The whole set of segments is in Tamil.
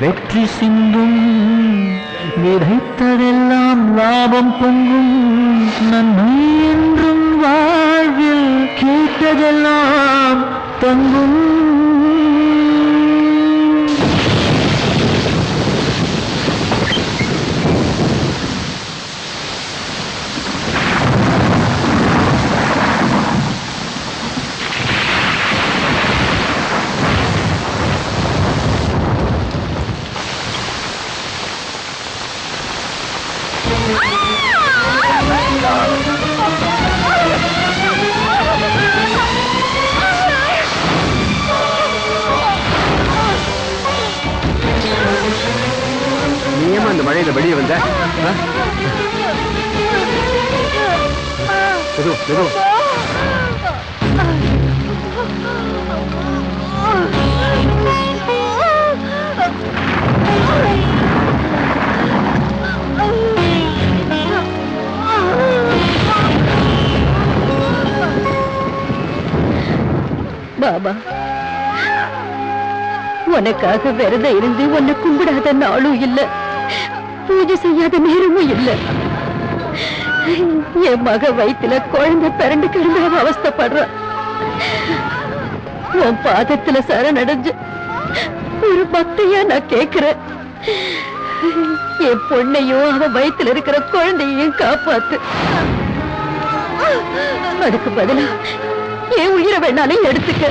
வெற்றி சிந்தும் விதைத்ததெல்லாம் லாபம் பொங்கும் நன்மை என்றும் வாழ்வில் கேட்டதெல்லாம் தங்கும். நீயமா இந்த மழையில வெளியே வந்த? பாபா, உனக்காக விரதம் இருந்து உன்னை கும்பிடாத நாளும் இல்ல, பூஜை செய்யாத நேரமும் இல்ல. என் மக வயிற்றுல குழந்தை பிறண்டு கிடந்த அவஸ்தைப்படுற உன் பாதத்துல சரணடைஞ்சு ஒரு பக்தியா நான் கேக்குறேன். என் பொண்ணையும் அவன் வயிற்றுல இருக்கிற குழந்தையையும் காப்பாத்து. அதுக்கு பதிலா என் உயிரை வேணாலும் எடுத்துக்க.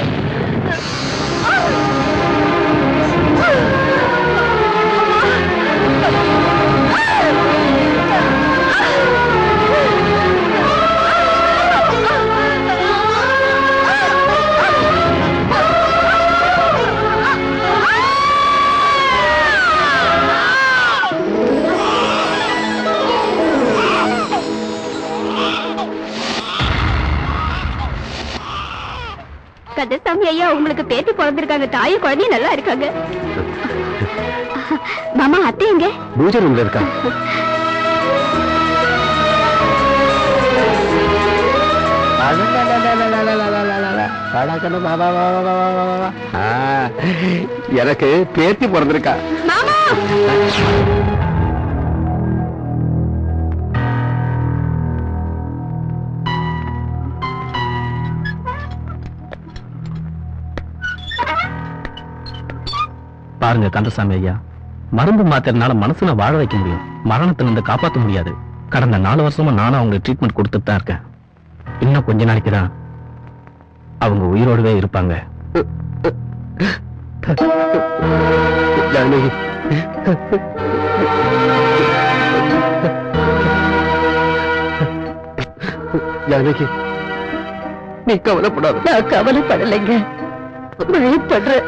கந்தசாமி ஐயா, உங்களுக்கு பேத்தி பிறந்திருக்காங்க. தாயும் குழந்தையும் நல்லா இருக்காங்க. மாமா, அத்தை எங்க? பூஜை ரூம்ல இருக்கா? எனக்கு பேத்தி பிறந்திருக்கா. பாருங்க கந்தசாமி ஐயா, மருந்து மாத்திரனால மனசுல வாழ வைக்க முடியும், மரணத்துல இருந்து காப்பாற்ற முடியாது. கடந்த 4 வருஷமா நானும் அவங்க ட்ரீட்மெண்ட் கொடுத்துட்டு தான் இருக்கேன். இன்னும் கொஞ்ச நாளைக்கு தான் அவங்க உயிரோடவே இருப்பாங்க. ஜானகி, நீ கவலைப்படாத. நான் கவலைப்படலைங்க, பயப்படுறேன்.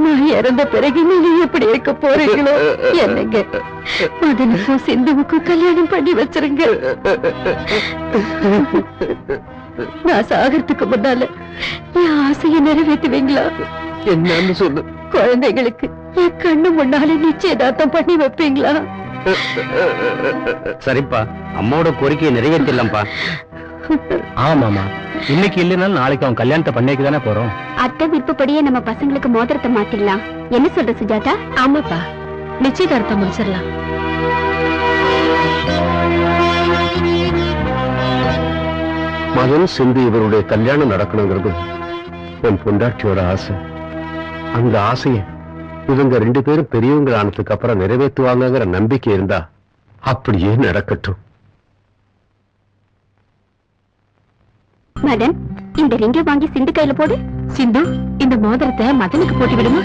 நான் இறந்த பிறகு நீங்க எப்படி இருக்க போறீங்களோ என்னங்க. மதனுக்கும் சிந்துவுக்கும் கல்யாணம் பண்ணி வச்சிருங்க. நான் சாகிறதுக்கு முன்னால என் ஆசையை நிறைவேற்றுவீங்களா? என்னன்னு சொல்லு. குழந்தைகளுக்கு என் கண்ணு முன்னாலே நிச்சயதார்த்தம் பண்ணி வைப்பீங்களா? சரிப்பா, அம்மாவோட கோரிக்கையை நிறைவேற்றலாம்ப்பா. ஆமாமா, இன்னைக்கு இல்லைனாலும் நாளைக்கு அவன் கல்யாணத்தை பண்ணிக்கு தானே போறோம். அத்தை விருப்பப்படியே நம்ம பசங்களுக்கு மோதிரத்தை மாத்திடலாம். என்ன சொல்ற சுஜாதா? ஆமாப்பா, நிச்சயதார்த்தம் முடிச்சிடலாம். மகன் சிந்து இவருடைய கல்யாணம் நடக்கணுங்கிறது என் பொண்டாட்சியோட ஆசை. அந்த ஆசையை இவங்க 2 பேரும் பெரியவங்க ஆனதுக்கு அப்புறம் நிறைவேற்றுவாங்கிற நம்பிக்கை இருந்தா அப்படியே நடக்கட்டும். மதன், இந்த ரிங்கை வாங்கி சிந்து கையில போடு. சிந்து, இந்த மோதிரத்தை மதனுக்கு போட்டு விடுமா?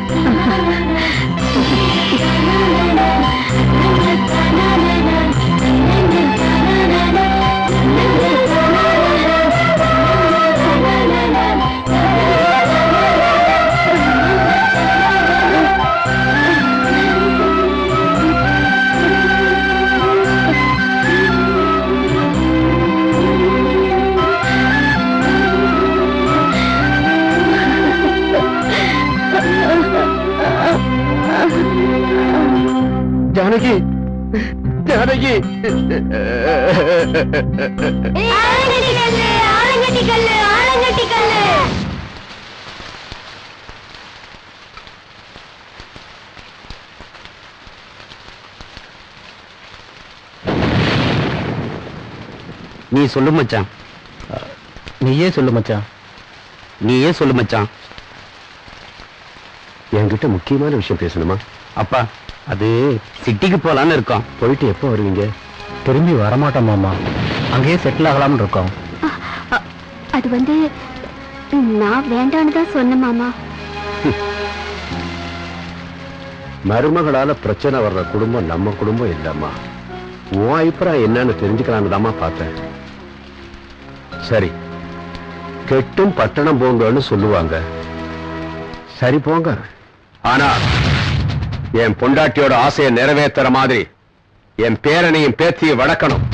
ஜானகி, ஜானகி, நீ சொல்லு மச்சான். நீயே சொல்லு மச்சான். நீயே சொல்லு மச்சான். என்கிட்ட முக்கியமான விஷயம் பேசணுமா? அப்பா, அது சிட்டிக்கு போலான்னு இருக்கோம். போயிட்டு எப்போ வருவீங்க? திரும்பி வரமாட்டோம் மாமா. அங்கேயே செட்டில் ஆகலாம்னு இருக்கோம். அது வந்து நான் வேண்டான்னு தான் சொன்னேன் மாமா. மருமகளால பிரச்சனை வர்ற குடும்பம் நம்ம குடும்பம் இல்லம்மா. உன் அபிப்பிராயம் என்னன்னு தெரிஞ்சுக்கலான்னு தாம்மா பார்த்தேன். சரி, கெட்டும் பட்டணம் போங்கன்னு சொல்லுவாங்க. சரி போங்க. ஆனா என் பொண்டாட்டியோட ஆசையை நிறைவேற்றுற மாதிரி என் பேரனையும் பேத்தியை வளர்க்கணும்.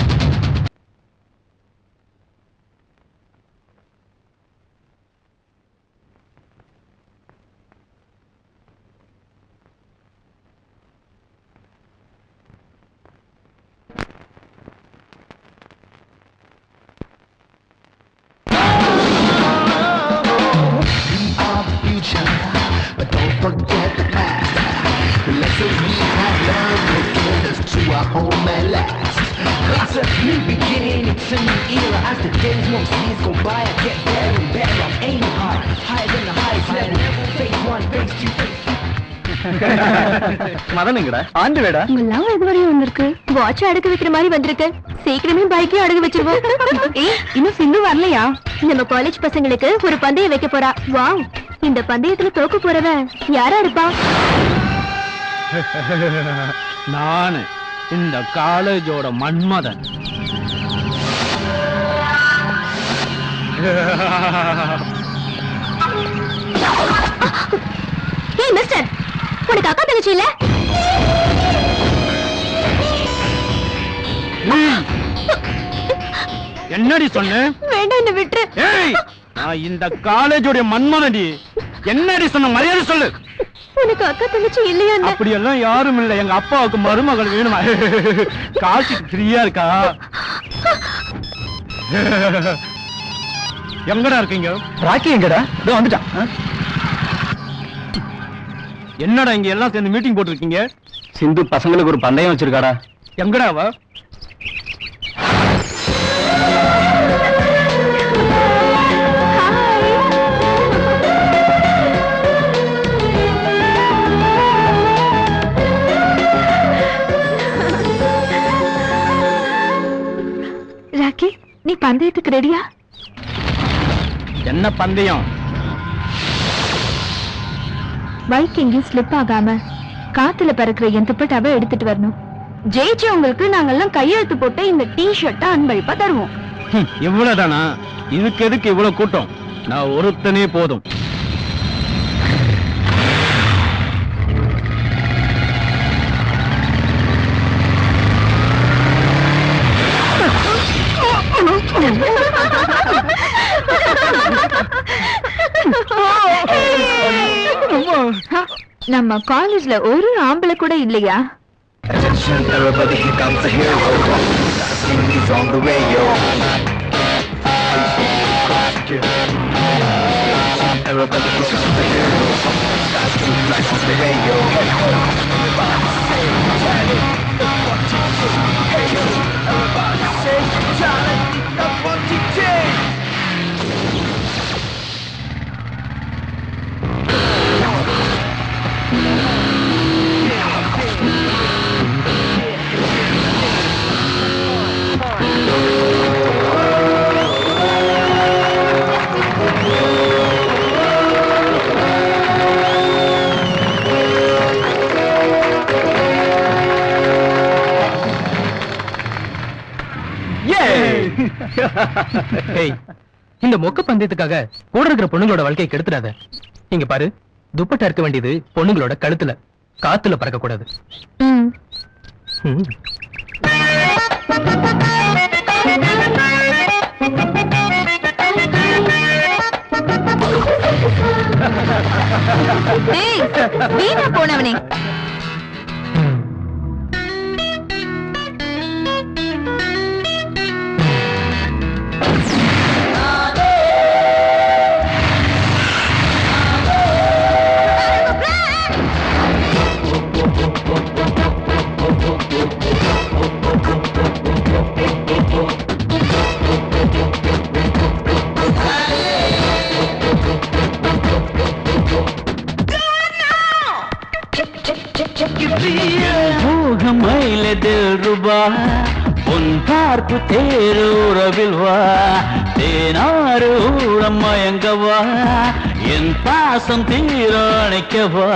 மதனுங்கடா ஆண்டு வேடா. உங்க லவ் எதுவரையும் வந்திருக்கு? வாட்ச் அடகு வைக்கிற மாதிரி வந்திருக்கு. சீக்கிரமே பைக்கையும் அடகு வச்சிருவோம். இன்னும் சிந்து வரலையா? நம்ம காலேஜ் பசங்களுக்கு ஒரு பந்தயம் வைக்க போறா. வாவ், இந்த பந்தயத்துல தோக்க போறவன் யாரா இருப்பா? நானு இந்த காலேஜோட மன்மதன். ஏய் மிஸ்டர், உனக்கு அக்கா தங்கச்சி இல்ல? என்னடி சொன்ன? வேண்டாம், என்ன விட்டுரு. ஏய், நான் இந்த காலேஜோட மன்மதன்டி. என்னடி சொன்ன? மரியாதை சொல்லு. உனக்கு அக்கா தங்கச்சி இல்லையா? அப்படி எல்லாம் யாரும் இல்ல. எங்க அப்பாவுக்கு மருமகள் வேணுமா? காசு ஃப்ரீயா இருக்கா? எங்கடா இருக்கீங்க? ராக்கி எங்கடா? இதோ வந்துட்டான். என்னடா இங்க எல்லாம் சேர்ந்து மீட்டிங் போட்டுருக்கீங்க? சிந்து பசங்களுக்கு ஒரு பந்தயம் வச்சிருக்காடா. எங்கடா அவ? ராக்கி, நீ பந்தயத்துக்கு ரெடியா? என்ன பந்தயம்? பைக் எங்கேயும் ஸ்லிப் ஆகாம காத்துல பறக்கிற என் துப்பட்டாவை எடுத்துட்டு வரணும். ஜெயிச்சவங்களுக்கு நாங்கெல்லாம் கையெழுத்து போட்டு இந்த டி-ஷர்ட்டை அன்பளிப்பா தருவோம். இவ்வளவுதானா? இதுக்கு எதுக்கு இவ்வளவு கூட்டம்? நான் ஒருத்தனே போதும். நம்ம காலேஜ்ல ஒரு ஆம்பளை கூட இல்லையா? Attention everybody, here comes a hero. Dancing is on the radio. Everybody, here comes the hero. Dancing lights on the radio. Everybody say Charlie, that's what you do. Hey yo, everybody say Charlie, that's what you do. இந்த மொக்க பந்தயத்துக்காக கூட இருக்கிற பொண்ணுங்களோட வாழ்க்கையை கெடுத்துடாத. இங்க பாரு, துப்பட்டா இருக்க வேண்டியது பொண்ணுங்களோட கழுத்துல, காத்துல பறக்க கூடாது. வீணா போனவனே. பார்ப்பு தேரூரவில் வா தேனாறு ஊழம் மயங்கவா என் பாசம் தீரணிக்கவா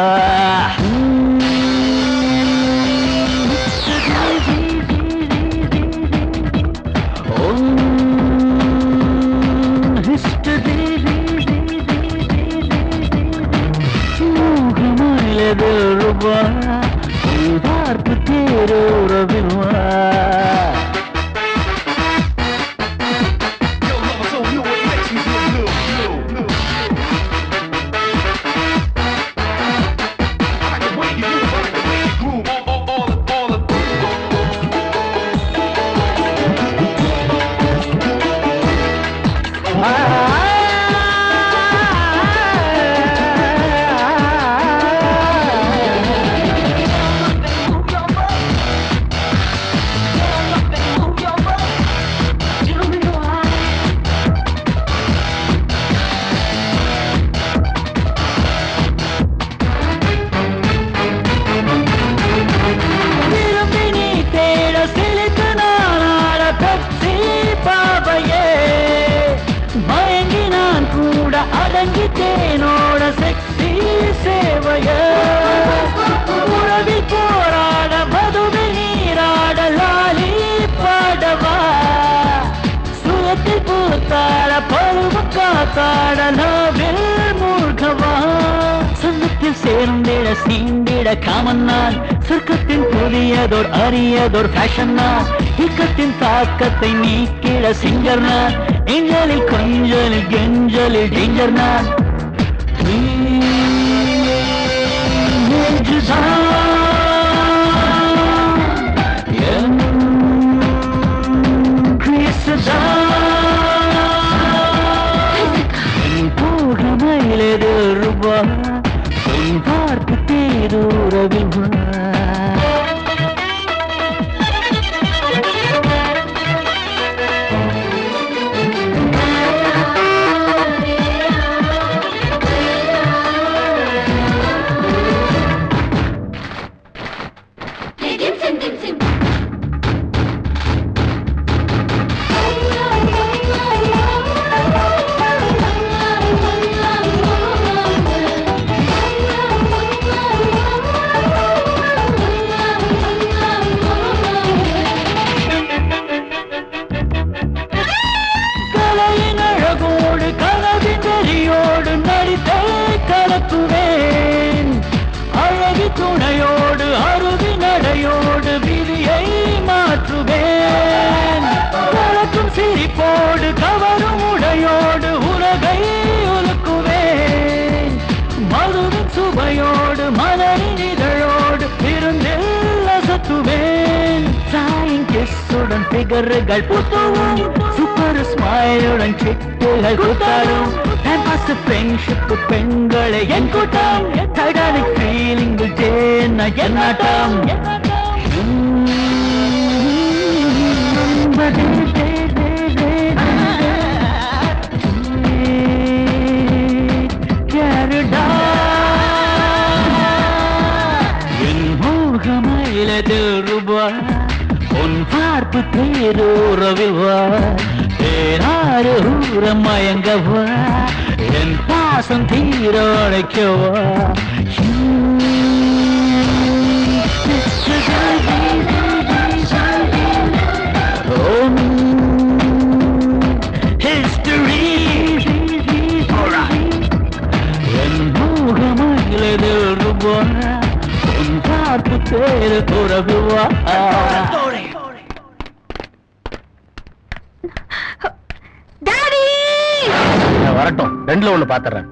பார்ப்பு தேரூரவில் வா தேனோட செக்ஸி சேவைய உறவில் போராட மதுவில் நீராட லாலி பாடவா சுயத்தில் பூத்தாட பருவம் காத்தாட நாவில் மூழ்கவா சங்கத்தில் சேர்ந்திட சீண்டிட காமன் நான் சொர்க்கத்தின் புதியதோர் அரியதோர் ஃபேஷன் நான் இக்கத்தின் தாக்கத்தை நீக்கிட சிங்கர் நான் எங்களில் கொஞ்சலில் கெஞ்சலில் டேஞ்சர் நான் போகமையிலே ரூபா பார்ப்பு தேரூரவில் அழகு துணையோடு அருவி நடையோடு விதியை மாற்றுவேன் கலக்கும் சிரிப்போடு கவரும் உடையோடு உலகை உலுக்குவேன் மதுவின் சுவையோடு மலரின் இதழோடு இருந்தில் அசத்துவேன் சாயின் கிஸ்ஸுடன் பிகர்கள் புத்துவும் சூப்பர் ஸ்மைலுடன் சிட்டுகள் குத்தாடும் ஃப்ரெண்ட்ஷிப் பெண்களை என் கூட்டம் டைட்டானிக் ஃபீலிங்கில் தேன என்னாட்டம் என் மோகமயிலது ரூபா உன் பார்ப்பு தேரூரவில் வா தேனாறு ஊரம் மயங்கவா என் பாசம் தீரணிக்கவா ஹிஸ்டரி என் மோகமயிலது ரூபா உன் பார்ப்பு தேரூரவில் வா வரட்டும் ரெண்டுல ஒண்ணு பாத்துறேன்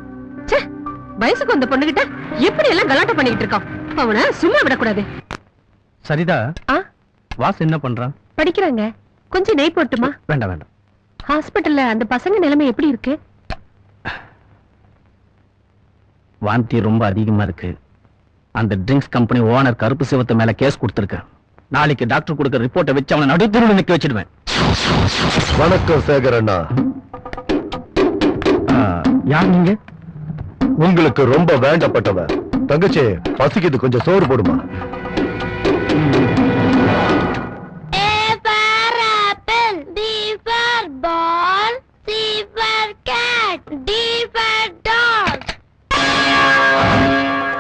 வயசுக்கு வந்த பொண்ணுகிட்ட எப்படி எல்லாம் கலாட்டம் பண்ணிட்டு இருக்கான் அவனை சும்மா விடக்கூடாது சரிதா வாஸ் என்ன பண்றான் படிக்கிறாங்க கொஞ்சம் நெய் போட்டுமா வேண்டாம் வேண்டாம் ஹாஸ்பிடல்ல அந்த பசங்க நிலைமை எப்படி இருக்கு வாந்தி ரொம்ப அதிகமா இருக்கு அந்த ட்ரிங்க்ஸ் கம்பெனி ஓனர் கருப்பு சிவத்து மேல கேஸ் கொடுத்திருக்க நாளைக்கு டாக்டர் கொடுக்க ரிப்போர்ட்டை வச்சு அவனை நடுத்தருவில் நிக்க வச்சிடுவேன் வணக்கம் சேகர் அண்ணா. யார் நீங்க? உங்களுக்கு ரொம்ப வேண்டப்பட்டவ. தங்கச்சி பசிக்குது, கொஞ்சம் சோறு போடுமா?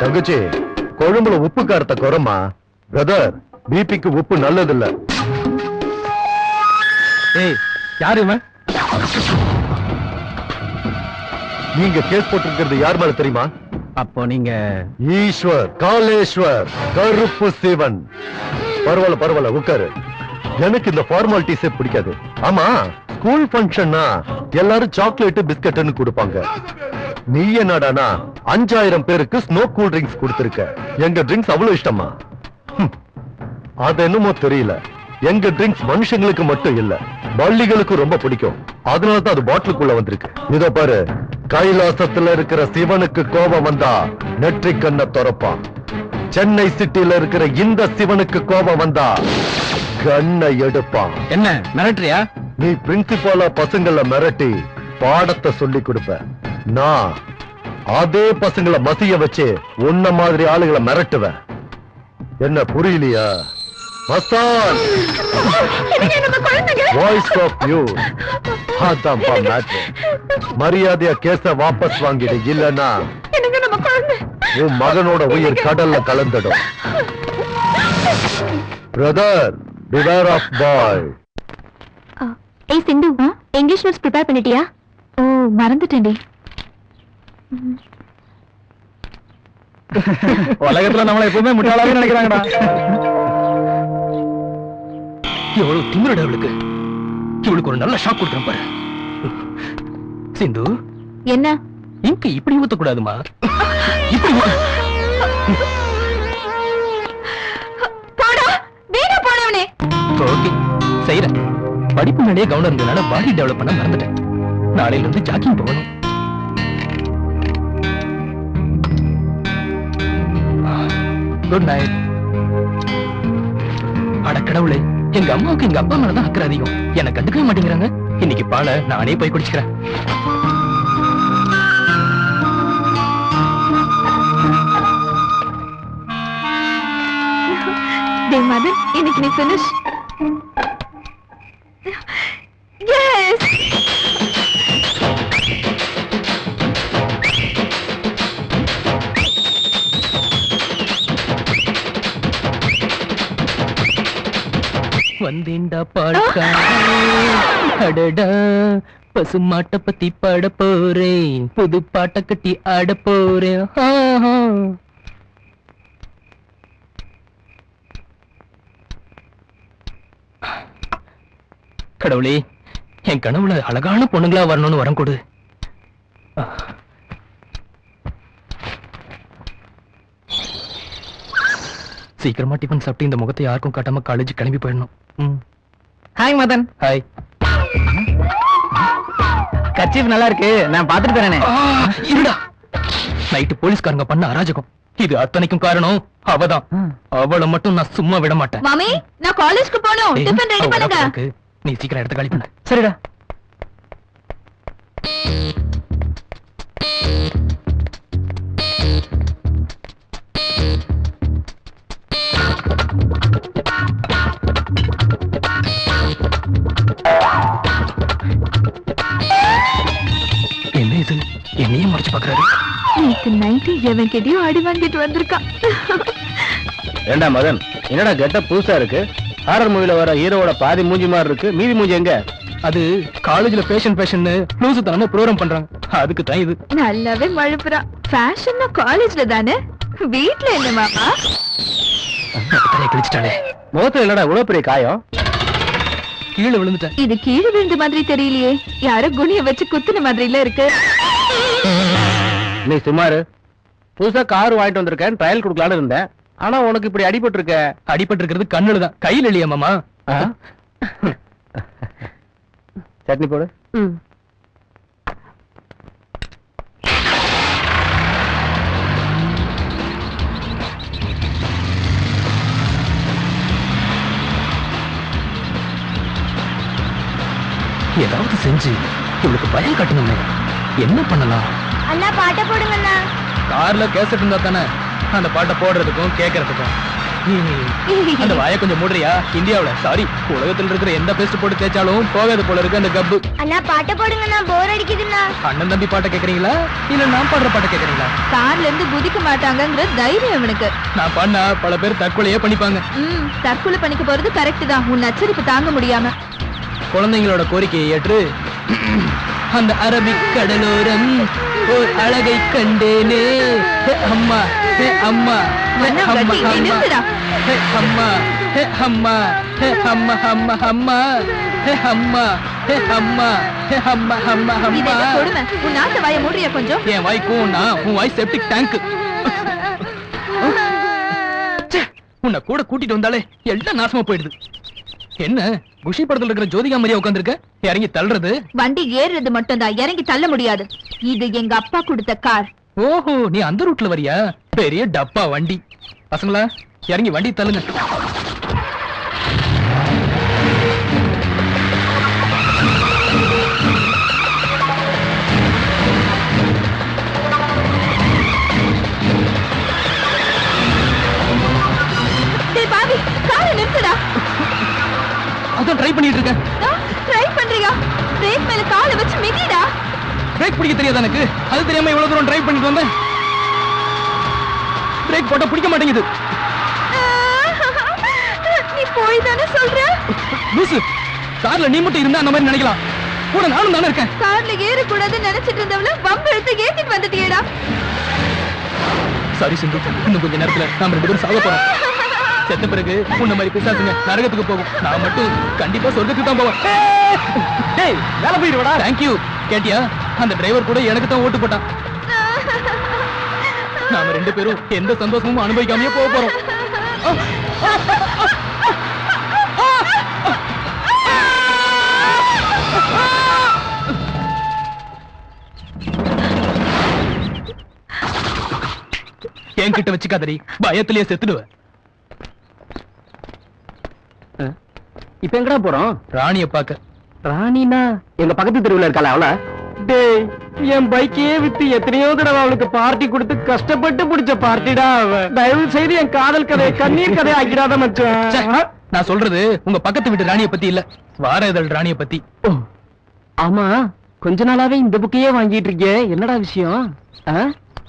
தங்கச்சி குழம்புல உப்பு காரத்தை குறமா. பிரதர், பிபிக்கு உப்பு நல்லது இல்ல. ஏய், யாரு இவன்? நீங்க கேஸ் போட்டிருக்கிறது யார் மேல தெரியுமா? அப்போ நீங்க ஈஸ்வர், காலேஸ்வர், கருப்பு சிவன். பரவாயில்ல உட்காரு. எனக்கு இந்த ஃபார்மாலிட்டிஸே பிடிக்காது. ஆமா, ஸ்கூல் ஃபங்க்ஷன்னா எல்லாரும் சாக்லேட் பிஸ்கட்னு கொடுப்பாங்க. நீ என்னடானா 5000 பேருக்கு ஸ்னோ கூல் ட்ரிங்க்ஸ் கொடுத்திருக்க. எங்க ட்ரிங்க்ஸ் அவ்வளவு இஷ்டமா? அது என்னமோ தெரியல. எங்க ட்ரிங்க்ஸ் மனுஷங்களுக்கு மட்டும் இல்ல, பள்ளிகளுக்கு ரொம்ப பிடிக்கும். அதனாலதான் அது பாட்டிலுக்குள்ள வந்திருக்கு. இதோ பாரு, கைலாசத்துல இருக்கிற சிவனுக்கு கோபம் வந்தா நெற்றிக் கண்ணை திறப்பான். சென்னை சிட்டில இருக்கிற இந்த சிவனுக்கு கோபம் வந்தா கண்ணை எடுப்பான். என்ன மிரட்டுறியா? நீ பிரின்சிபாலா பசங்களை மிரட்டி பாடத்தை சொல்லி கொடுப்ப. நான் அதே பசங்களை மசிய வச்சு உன்ன மாதிரி ஆளுகளை மிரட்டுவேன். என்ன புரியலையா? Mastan voice of you. அதான் மேட்ரு. மரியாதையா கேஸ வாபஸ் வாங்கிடு, இல்லன்னா உன் மகனோட உயிர் கடல்ல கலந்துடும். Brother, beware of boy. ஏய் சிந்து, இங்கிலீஷ் நோட்ஸ் ப்ரிப்பேர் பண்ணிட்டியா? ஓ, மறந்துட்டேன்டி. உலகத்துல நம்மள எப்பவுமே முட்டாளாவே நினைக்கிறாங்கடா. எவ்வளவு திமிரடா அவளுக்கு. இவளுக்கு ஒரு நல்ல ஷாக் கொடுக்குறேன் பாரு. சிந்து, என்ன இங்க இப்படி ஊத்த கூடாதுமா. இப்படி போடா, வீணா போனவனே. ஓகே, செய்யறேன். படிப்பு மேலேயே கவனம் இருந்ததுனால பாடி டெவலப் பண்ண மறந்துட்டேன். நாளையில இருந்து ஜாக்கிங் போகணும். Good night. அட கடவுளே, எங்க அம்மாவுக்கு எங்க அப்பா மேலதான் அக்கறை அதிகம். என்ன கண்டுக்கவே மாட்டேங்கிறாங்க. இன்னைக்கு பாலை நானே போய் குடிச்சுக்கிறேன். டேய் மதன், இன்னைக்கு நீ finish. Yes. வந்தேண்டா பாடுக்கா. அடடா, பசுமாட்ட பத்தி பாட போறேன். புது பாட்ட கட்டி ஆட போறேன். கடவுளே, என் கனவுல அழகான பொண்ணுங்களா வரணும்னு வரம் கொடு. சீக்கிரமா டிஃபன் சாப்பிட்டு இந்த முகத்தை யாருக்கும் காட்டாம காலேஜ் கிளம்பி போயிடணும். ஹாய் மதன். ஹாய். கர்ச்சீஃப் நல்லா இருக்கு, நான் பாத்துட்டு தரேனே. இருடா, நைட்டு போலீஸ்காரங்க பண்ண அராஜகம். இது அத்தனைக்கும் காரணம் அவதான். அவளை மட்டும் நான் சும்மா விட மாட்டேன். மாமி, நான் காலேஜ்க்கு போணும். டிஃபன் ரெடி பண்ணுங்க. நீ சீக்கிரம் எடுத்து காலி பண்ணு. சரிடா. என்ன இது, என்னையும் மறைச்சு பாக்குறாரு. நேத்து நைட்டு எவன் கிட்டயும் அடி வாங்கிட்டு வந்திருக்கான். ஏண்டா மதன், என்னடா கெட்ட புதுசா இருக்கு? ஹாரர் மூவில வர ஹீரோவோட பாதி மூஞ்சி மாதிரி இருக்கு, மீதி மூஞ்சி எங்க? அது காலேஜ்ல பேஷன் லூசு தனமா ப்ரோகிராம் பண்றாங்க, அதுக்கு தான் இது. நல்லாவே மழுப்புறான். ஃபேஷன்னா காலேஜ்ல தானே, வீட்ல என்ன மாமா? கிழிச்சிட்டாலே. முகத்துல இல்லடா இவ்வளவு பெரிய காயம். கீழே விழுந்துட்டேன். இது கீழே விழுந்த மாதிரி தெரியலையே, யாரோ குனிய வச்சு குத்துன மாதிரில இருக்கு. நீ சுமாரு. புதுசா கார் வாங்கிட்டு வந்திருக்கேன், ட்ரையல் கொடுக்கலான்னு இருந்தேன். ஆனா உனக்கு இப்படி அடிபட்டு இருக்க. அடிபட்டு இருக்கிறது கண்ணுல தான், கையில் இல்லையா மாமா? சட்னி போடு. ஏதாவது செஞ்சு இவளுக்கு பயம் கட்டணுமே. என்ன பண்ணலாம்? அண்ணா பாட்ட போடுங்கண்ணா. கார்ல கேசட் இருந்தா தானே அந்த பாட்டை போடுறதுக்கும் கேட்கறதுக்கும். அந்த வாயை கொஞ்சம் மூடுறியா? இந்தியாவுல சாரி உலகத்துல இருக்கிற எந்த பேஸ்ட் போட்டு தேய்ச்சாலும் போகாது போல இருக்கு அந்த கப்பு. அண்ணா பாட்ட போடுங்கண்ணா, போர் அடிக்குதுண்ணா. அண்ணன் தம்பி பாட்டை கேக்குறீங்களா இல்ல நான் பாடுற பாட்டை கேக்குறீங்களா? கார்ல இருந்து குதிக்க மாட்டாங்கங்கிற தைரியம் இவனுக்கு. நான் பாடினா பல பேர் தற்கொலையே பண்ணிப்பாங்க. தற்கொலை பண்ணிக்க போறது கரெக்ட் தான், உன் நச்சரிப்பு தாங்க முடியாம. குழந்தைங்களோட கோரிக்கையை ஏற்று அந்த அரபிக் கடலோரம் ஓர் அழகை கண்டேனே. ஹே அம்மா, ஹே அம்மா, ஹே மன்னா அம்மா, கட்டி, நீ அம்மா, நிறுத்துடா. ஹே அம்மா, ஹே அம்மா, ஹே அம்மா, அம்மா, அம்மா, ஹே அம்மா, ஹே அம்மா, ஹே அம்மா, அம்மா, இது அம்மா. என்ன கொடுமை? உன் நாட்டு வாயை மூடுறியா கொஞ்சம்? என் வாய்க்கும் உன் வாய் செப்டிக் டேங்க். உன்னை கூட கூட்டிட்டு வந்தாலே எல்லாம் நாசமா போயிடுது. என்ன குஷி படத்துல இருக்கிற ஜோதிகா மாதிரியா உட்கார்ந்திருக்க? இறங்கி தள்ளுறது? வண்டி ஏறுறது மட்டும் தான், இறங்கி தள்ள முடியாது. இது எங்க அப்பா கொடுத்த கார். ஓஹோ, நீ அந்த ரூட்ல வரியா? பெரிய டப்பா வண்டி. பசங்களா இறங்கி வண்டி தள்ளுங்க. டேய் பாவி, காரை நிறுத்துடா. அதான் ட்ரை பண்ணிட்டு இருக்கேன். ட்ரை பண்றியா? பிரேக் மேல காலை வச்சு மிதிடா. பிரேக் பிடிக்க தெரியாது எனக்கு. அது தெரியாம இவ்வளவு தூரம் டிரைவ் பண்ணிட்டு வந்தேன். பிரேக் போட்டா பிடிக்க மாட்டேங்குது. நீ போய் தானே சொல்ற? லூசு, கார்ல நீ மட்டும் இருந்தா அந்த மாதிரி நினைக்கலாம். கூட நானும் தானே இருக்கேன். கார்ல ஏற கூடாதுன்னு நினைச்சிட்டு இருந்தவள வம்பு எடுத்து ஏத்திட்டு வந்துட்டியேடா. சாரி சிந்து, இன்னும் கொஞ்ச நேரத்துல நாம 2 பேரும் சாக போறோம். செத்த பிறகு உன்ன மாதிரி பிசாசுங்க நரகத்துக்கு போகும். நான் மட்டும் கண்டிப்பா சொர்க்கத்துக்கு தான் போவேன். டேய், வேலை போயிடுவடா. Thank you. கேட்டியா? அந்த டிரைவர் கூட எனக்கு தான் ஓட்டு போட்டான். நாம 2 பேரும் எந்த சந்தோஷமும் அனுபவிக்காமயே போக போறோம். என்கிட்ட வச்சுக்காதடி, பயத்திலேயே செத்துடுவேன். இப்ப எங்கடா போறோம்? ராணிய பாக்க. ராணினா எங்க பக்கத்து தெருவுல இருக்காளா அவள? டேய், என் பைக்கையே வித்து எத்தனையோ தடவை அவளுக்கு பார்ட்டி கொடுத்து கஷ்டப்பட்டு பிடிச்ச பார்ட்டிடா அவ. தயவு செய்து என் காதல் கதையை கண்ணீர் கதையை ஆக்கிடாத மச்சான். நான் சொல்றது உங்க பக்கத்து வீட்டு ராணிய பத்தி இல்ல, வார இதழ் ராணிய பத்தி. ஆமா, கொஞ்ச நாளாவே இந்த புக்கையே வாங்கிட்டு இருக்கே, என்னடா விஷயம்?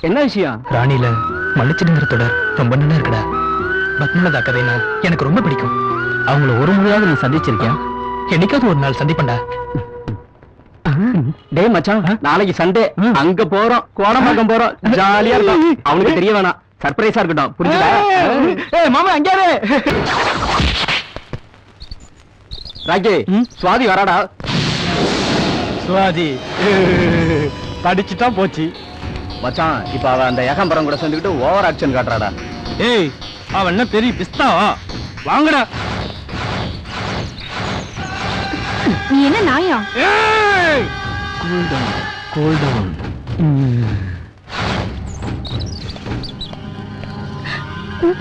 என்ன விஷயம்? ராணில மன்னிச்சிடுங்கிற தொடர் ரொம்ப நல்லா இருக்குடா. பத்மலதா கதைனா எனக்கு ரொம்ப பிடிக்கும். அவங்கள ஒரு முறையாவது நீ சந்திச்சிருக்கியா? என்னைக்காவது ஒரு நாள் சந்திப்பண்டா. டேய் மச்சான், நாளைக்கு சண்டே அங்க போறோம், கோடம்பாக்கம் போறோம். ஜாலியா இருக்கும். அவனுக்கு தெரிய வேணாம், சர்ப்ரைஸா இருக்கட்டும். புரிஞ்சுதா? ஏய் மாமா, அங்கேயே ராக்கி, சுவாதி வராடா. சுவாதி படிச்சுட்டா போச்சு மச்சான். இப்ப அவ அந்த ஏகாம்பரம் கூட சேர்ந்துக்கிட்டு ஓவர் ஆக்ஷன் காட்டுறாடா. ஏய், அவன் என்ன பெரிய பிஸ்தாவா? வாங்கடா. நீ என்ன நாயா? ஏய், கூல் டவுன்.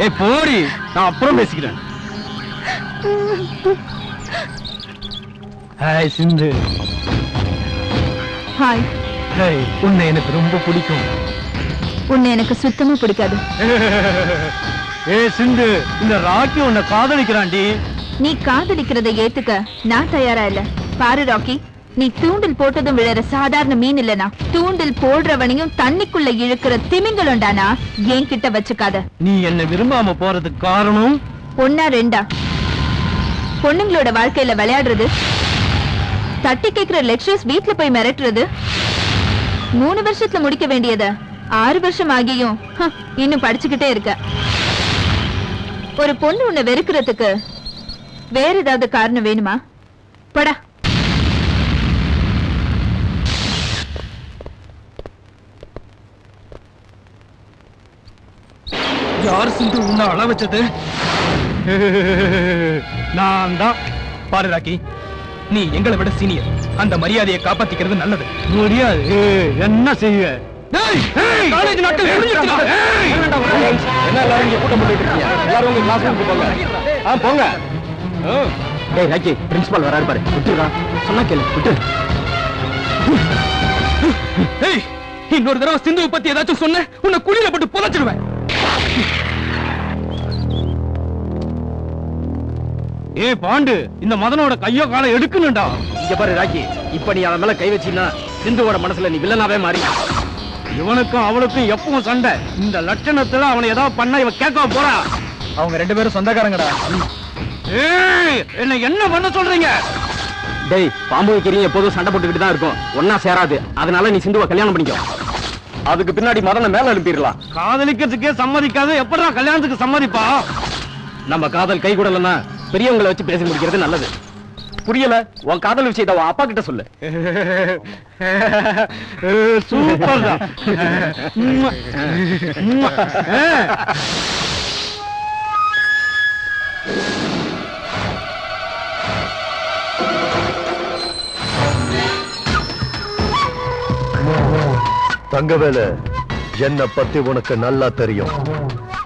ஏய் போடி, நான் அப்புறம் பேசிக்கிறேன். ஹாய் சிந்து. ஹாய். ஹேய், உன்னை எனக்கு ரொம்ப பிடிக்கும். உன்னை எனக்கு சுத்தமா பிடிக்காது. ஏய் சிந்து, இந்த ராக்கி உன்னை காதலிக்கிறான்டி. நீ காதலிக்கிறதை ஏத்துக்க நான் தயாரா இல்ல. பாரு ராக்கி, நீ தூண்டில் போட்டதும் விழற சாதாரண மீன் இல்லனா, தூண்டில் போடுறவனையும் தண்ணிக்குள்ள இழுக்கிற திமிங்கலம்டானா. என்கிட்ட வச்சுக்காத. நீ என்ன விரும்பாம போறதுக்கு காரணம்? ஒன்னா ரெண்டா? பொண்ணுங்களோட வாழ்க்கையில விளையாடுறது, தட்டி கேட்கிற லெக்சர்ஸ் வீட்டுல போய் மிரட்டுறது, 3 வருஷத்துல முடிக்க வேண்டியத 6 வருஷம் ஆகியும் இன்னும் படிச்சுக்கிட்டே இருக்க. ஒரு பொண்ணு உன்னை வெறுக்கிறதுக்கு வேற ஏதாவது காரணம் வேணுமா? படா. யார் சிந்து உன்னை அழ வச்சது? நான் தான். பாரு ராக்கி, நீ எங்களை விட சீனியர். அந்த மரியாதையை காப்பாத்திக்கிறது நல்லது. முடியாது. என்ன செய்ய? காலேஜ் நாட்கள் முடிஞ்சிருச்சுடா. என்ன எல்லாரும் இங்க கூட்டம் போட்டுட்டு இருக்கீங்க? எல்லாரும் உங்க கிளாஸ் ரூமுக்கு போங்க. போங்க. டேய் ராக்கி, பிரின்சிபால் வராரு பாரு. விட்டுடா, சொன்னா கேளு, விட்டு. ஏய், இன்னொரு தடவை சிந்துவை பத்தி ஏதாச்சும் சொன்ன உன்னை குழியில போட்டு புதைச்சிடுவேன். ஏய் பாண்டு, இந்த மதனோட கையோ காலை எடுக்கணும்டா. இங்க பாரு ராக்கி, இப்ப நீ அவன் மேல கை வச்சீன்னா சிந்துவோட மனசுல நீ வில்லனாவே மாறி இவனுக்கும் அவளுக்கும் எப்பவும் சண்டை. இந்த லட்சணத்துல அவனை ஏதாவது பண்ணா இவ கேட்க போறா. அவங்க 2 பேரும் சொந்தக்காரங்கடா. என்ன பண்ண சொல்றீங்க? டேய், பாம்பு வைக்கிறீங்க எப்போதும் சண்டை போட்டுக்கிட்டு தான் இருக்கும், ஒன்னா சேராது. அதனால நீ சிந்துவை கல்யாணம் பண்ணிக்கோ. அதுக்கு பின்னாடி மதனை மேல அனுப்பிடலாம். காதலிக்கிறதுக்கே சம்மதிக்காது, எப்படா கல்யாணத்துக்கு சம்மதிப்பா? நம்ம காதல் கை கூடலன்னா பெரியவங்களை வச்சு பேசி முடிக்கிறது நல்லது. புரியல? உன் காதல் விஷயத்தை உன் அப்பா கிட்ட சொல்லு. சூப்பர் தான். தங்கவேலு, என்ன பத்தி உனக்கு நல்லா தெரியும்.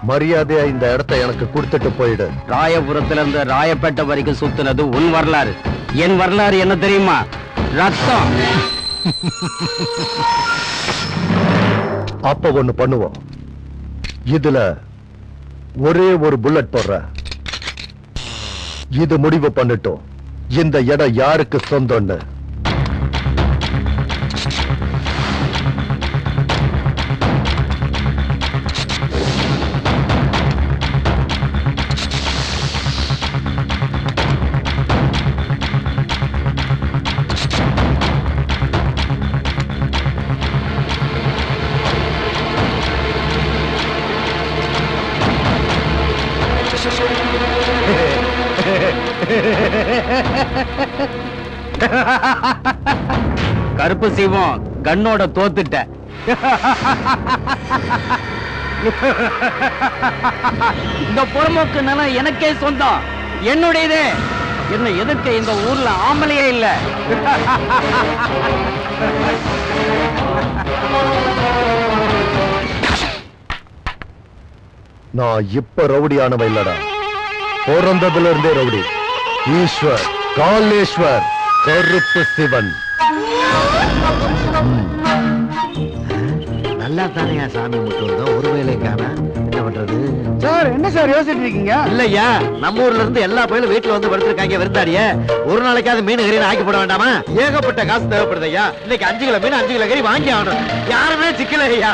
மரியாதையா இந்த இடத்தை எனக்கு கொடுத்துட்டு போயிடு. ராயபுரத்துல இருந்து ராயப்பேட்டை வரைக்கும் சுத்துனது உன் வரலாறு. என் வரலாறு என்ன தெரியுமா? ரத்தம். அப்ப ஒண்ணு பண்ணுவோம். இதுல ஒரே ஒரு புல்லட் போடுற. இது முடிவு பண்ணிட்டோம் இந்த இடம் யாருக்கு சொந்தம்னு. கருப்பு சிவம் கண்ணோட தோத்துட்ட. இந்த புறமோக்கு நிலம் எனக்கே சொந்தம், என்னுடையதே. என்ன எதிர்க்க இந்த ஊர்ல ஆம்பளையே இல்ல. நான் இப்ப ரவுடியானவ இல்லடா, பிறந்ததுல இருந்தே ரவுடி. ஈஸ்வர், காலேஸ்வர், கருப்பு சிவன். நல்லா தானே சாமி மட்டும் வந்தோம், ஒரு வேலைக்கான என்ன பண்றது? சார், என்ன சார் யோசிச்சுட்டு இருக்கீங்க? இல்லையா, நம்ம ஊர்ல இருந்து எல்லா பயிலும் வீட்டுல வந்து படுத்திருக்காங்க விருந்தாடிய. ஒரு நாளைக்காவது மீன் கறி ஆக்கி போட வேண்டாமா? ஏகப்பட்ட காசு தேவைப்படுது ஐயா. இன்னைக்கு 5 கிலோ மீன் 5 கிலோ கறி வாங்கி ஆகணும். யாருமே சிக்கல ஐயா.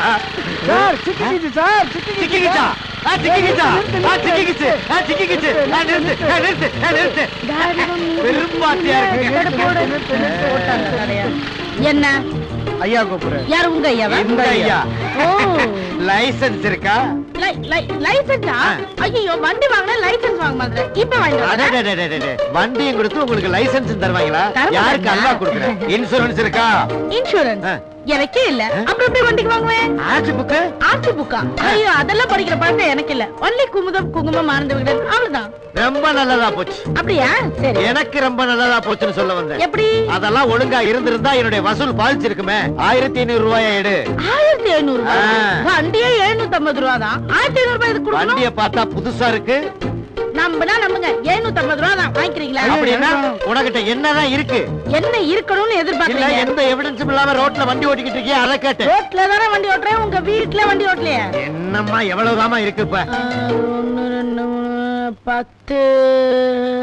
சார், சிக்கிக்கிச்சு சார், சிக்கிக்கிச்சா? சிக்கிக்கிச்சா? சிக்கிக்கிச்சு, சிக்கிக்கிச்சு. நிறுத்து, நிறுத்து. பெரும்பாத்தியா இருக்கு. என்ன ஐயா கூப்பிடுறேன். யார் உங்க ஐயாவா? இந்த ஐயா. ஓ, லைசன்ஸ் இருக்கா? லைசன்ஸா? ஐயோ, வண்டி வாங்கினா லைசன்ஸ் வாங்க மாதிரி. இப்ப வாங்கிட்டு வண்டியும் கொடுத்து உங்களுக்கு லைசன்ஸ் தருவாங்களா? தர யாருக்கு மாட்டாங்க. அல்லா கொடுக்குறேன். இன்சூரன்ஸ் இருக்கா? இன்சூரன்ஸ் எனக்கே இல்ல. அப்புறம் எப்படி வண்டிக்கு வாங்குவேன்? RC book? ஆர்சி புக்கா? ஐயோ, அதெல்லாம் படிக்கிற பழக்கம் எனக்கு இல்ல. ஒன்லி குங்குமம் மறந்து விடுறது, அவ்வளவுதான். ரொம்ப நல்லதா போச்சு. அப்படியா? சரி. எனக்கு ரொம்ப நல்லதா போச்சுன்னு சொல்ல வந்தேன். எப்படி? அதெல்லாம் ஒழுங்கா இருந்திருந்தா என்னுடைய வசூல் பாதிச்சிருக்குமே. 1500 ரூபாய் எடு. 1500 ரூபாய்? ஆ. வண்டியே 750 ரூபா தான். 1500 ரூபாய் இதுக்கு கொடுக்கணும். வண்டிய பார்த்தா புதுசா இருக்கு. நம்புனா நம்புங்க, 750 ரூபா தான். வாங்கிக்கிறீங்களா? அப்படின்னா உனக்கிட்ட என்னதான் இருக்கு? என்ன இருக்கணும்னு இல்ல, எதிர்பார்க்கறீங்க? எந்த எவிடன்ஸும் இல்லாம ரோட்ல வண்டி ஓட்டிக்கிட்டு இருக்கியா, அதை கேட்டேன். ரோட்ல தானே வண்டி ஓட்டுறேன், உங்க வீட்டுல வண்டி ஓட்டலையா? என்னம்மா எவ்வளவுதாம்மா இருக்கு இப்ப? 1 2 10.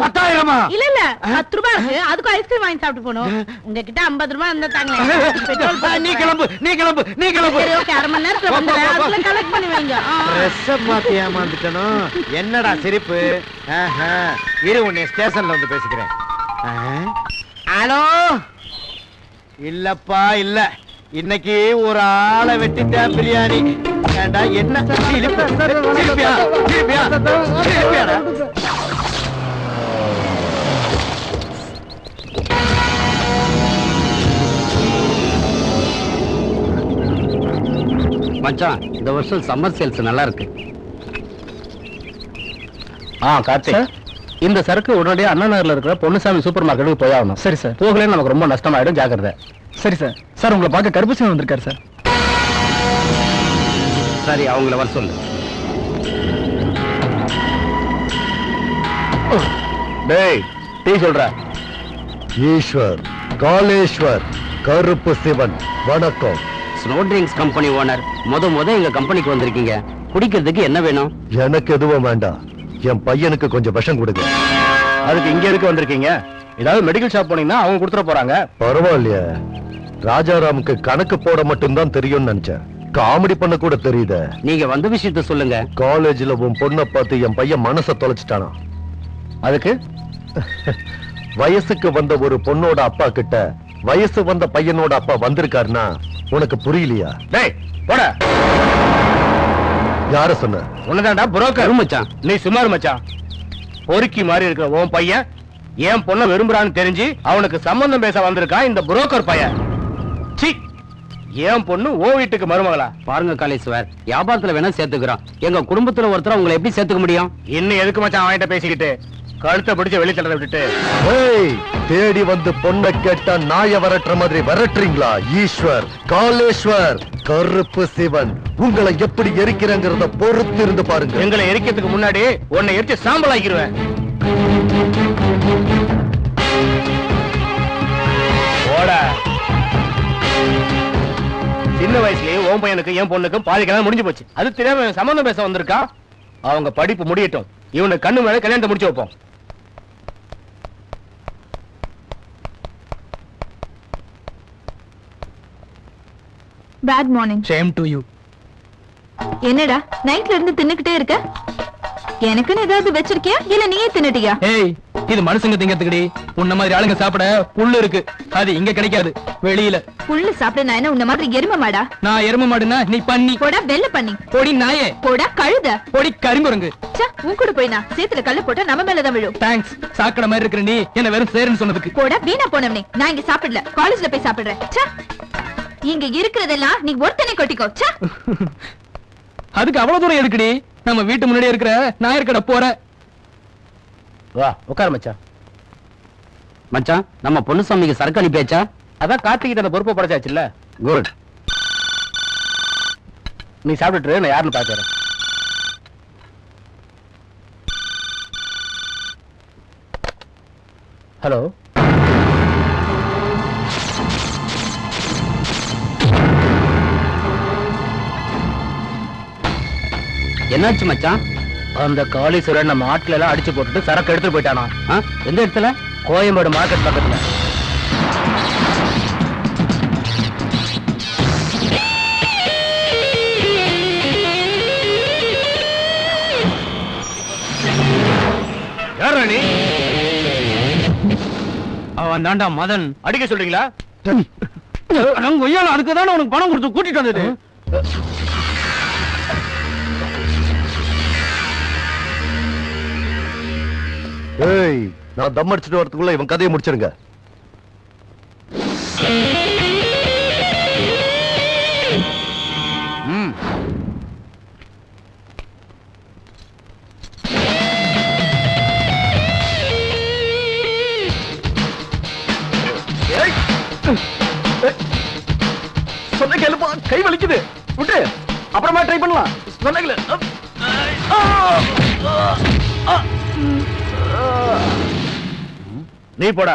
10,000-மா? இல்ல இல்ல, 10 ரூபாய் இருக்கு. அதுக்கு ஐஸ்கிரீம் வாங்கி சாப்பிட்டு போகணும். உங்ககிட்ட 50 ரூபாய் இருந்தா தாங்களேன். பெட்ரோல் நீ கிளம்பு, நீ கிளம்பு, நீ கிளம்பு. சரி, ஓகே, அரை மணி நேரத்துல வந்துடுறேன். அதுல கலெக்ட் பண்ணி வைங்க. ட்ரெஸ்ஸ மாத்தி ஏமாந்துட்டனும். என்னடா சிரிப்பு? ஆஹா, இரு, உன்னை ஸ்டேஷன்ல வந்து பேசிக்கிறேன். ஹலோ? இல்லப்பா, இல்ல. இன்னைக்கு ஒரு ஆளை வெட்டிட்டேன் பிரியாணி. ஏண்டா, என்ன சிரிப்பு? சிரிப்பியா? சிரிப்பியா? சிரிப்பியாடா? மச்சான், இந்த வருஷம் சம்மர் சேல்ஸ் நல்லா இருக்கு. கார்த்திக், இந்த சரக்கு உடனடியாக அண்ணா நகர்ல இருக்கிற பொன்னுசாமி சூப்பர் மார்க்கெட்டுக்கு போய் ஆகணும். சரி சார். போகலன்னு நமக்கு ரொம்ப நஷ்டமாயிடும், ஜாக்கிரதை. சரி சார். சார், உங்களை பார்க்க கருப்புசாமி வந்திருக்காரு சார். சரி, அவங்கள வர சொல்லு. டேய், டீ சொல்ற. ஈஸ்வர், காலேஸ்வர், கருப்பு சிவன், வணக்கம். Snow drinks company owner. முத எங்க கம்பெனிக்கு வந்திருக்கீங்க. குடிக்கிறதுக்கு என்ன வேணும்? எனக்கு எதுவும் வேண்டாம். என் பையனுக்கு கொஞ்சம் விஷம் கொடுங்க. அதுக்கு இங்க இருக்க வந்திருக்கீங்க. ஏதாவது மெடிக்கல் ஷாப் போனீங்கன்னா அவங்க கொடுத்துட போறாங்க. பரவாயில்லையே, ராஜாராமுக்கு கணக்கு போட மட்டும்தான் தெரியும்னு நினைச்சேன். காமெடி பண்ண கூட தெரியுத. நீங்க வந்த விஷயத்த சொல்லுங்க. காலேஜ்ல உன் பொண்ணை பார்த்து என் பையன் மனச தொலைச்சிட்டானா. அதுக்கு வயசுக்கு வந்த ஒரு பொண்ணோட அப்பா கிட்ட வயசு வந்த பையனோட அப்பா வந்திருக்காருன்னா உனக்கு புரியலையா? டேய் போட. யார சொன்ன? உன்னதான்டா புரோக்கர் மச்சான். நீ சுமார் மச்சான். பொறுக்கி மாதிரி இருக்கிற உன் பையன் ஏன் பொண்ண விரும்புறான்னு தெரிஞ்சு அவனுக்கு சம்பந்தம் பேச வந்திருக்கான் இந்த புரோக்கர் பையன். சீ, ஏன் பொண்ணு ஓ வீட்டுக்கு மருமகளா? பாருங்க காளீஸ்வர், வியாபாரத்துல வேணா சேர்த்துக்கிறோம். எங்க குடும்பத்துல ஒருத்தர் உங்களை எப்படி சேர்த்துக்க முடியும்? இன்னும் எதுக்கு மச்சான் அவன்கிட்ட பேசிக்கிட்டு கழுத்தை பிடிச்ச வெளி தள்ளத விட்டுட்டு? ஏய், தேடி வந்து பொண்ணை கேட்டா நாய வரட்டுற மாதிரி வரட்டுறீங்களா? ஈஸ்வர், காலேஸ்வர், கருப்பு சிவன் உங்களை எப்படி எரிக்கிறங்கிறத பொறுத்து இருந்து பாருங்க. எங்களை எரிக்கிறதுக்கு முன்னாடி உன்னை எரிச்சு சாம்பல் ஆக்கிடுவேன். போடா. சின்ன வயசுலயே உன் பையனுக்கு என் பொண்ணுக்கும் பாதி கல்யாணம் முடிஞ்சு போச்சு. அது தெரியாம சம்பந்தம் பேச வந்திருக்கா. அவங்க படிப்பு முடியட்டும், இவனுக்கு கண்ணு மேல கல்யாணத்தை முடிச்சு வைப்போம். Bad morning. Shame to you. என்னடா நைட்ல இருந்து தின்னுக்கிட்டே இருக்க? எனக்குன்னு ஏதாவது வச்சிருக்கியா இல்ல நீயே தின்னுட்டியா? ஏய், இது மனுஷங்க திங்கறதுக்குடி. உன்ன மாதிரி ஆளுங்க சாப்பிட புல்லு இருக்கு, அது இங்க கிடைக்காது, வெளியில. புல்லு சாப்பிட நான் என்ன உன்ன மாதிரி எரும மாடா? நான் எரும மாடுனா நீ பண்ணி. போடா வெள்ள பண்ணி. பொடி நாயே. போடா கழுத. பொடி கருங்குரங்கு. ச்சே, உன் கூட போய் நான் சேத்துல கல்ல போட்டா நம்ம மேலதான் விழும். தேங்க்ஸ். சாக்கடை மாதிரி இருக்கிற நீ என்ன வெறும் சேருன்னு சொன்னதுக்கு. போடா வீணா போனவனே. நான் இங்க சாப்பிடல, காலேஜ்ல போய் சாப்பிடுறேன். ச்சே, இங்க இருக்கிறதெல்லாம் நீ ஒருத்தனை கொட்டிக்கோ. ச்சே. அதுக்கு அவ்வளவு தூரம் எதுக்குடி? நம்ம வீட்டு முன்னாடியே இருக்கிற நாயர் கடை போற. வா உட்கார மச்சான். மச்சான், நம்ம பொண்ணுசாமிக்கு சரக்கு அனுப்பியாச்சா? அதான் கார்த்திகை அந்த பொறுப்பை படைச்சாச்சுல்ல. குட். நீ சாப்பிட்டுட்டு நான் யாருன்னு பாத்துறேன். ஹலோ. என்னாச்சு மச்சான்? அந்த காளீஸ்வரன் நம்ம ஆட்களை எல்லாம் அடிச்சு போட்டுட்டு சரக்கு எடுத்துட்டு போயிட்டானா. எந்த இடத்துல? கோயம்பேடு மார்க்கெட் பக்கத்துல. யாரா நீ? அவன் தாண்டா மதன். அடிக்க சொல்றீங்களா? அதுக்கு தானே உனக்கு பணம் கொடுத்து கூட்டிட்டு வந்தது. ஏய், நான் தம் அடிச்சுட்டு வரதுக்குள்ள இவன் கதையை முடிச்சிருங்க. சொன்ன கேளுப்பா, கை வலிக்குது. விட்டு அப்புறமா ட்ரை பண்ணலாம். சொன்ன கேளு. நீ போடா.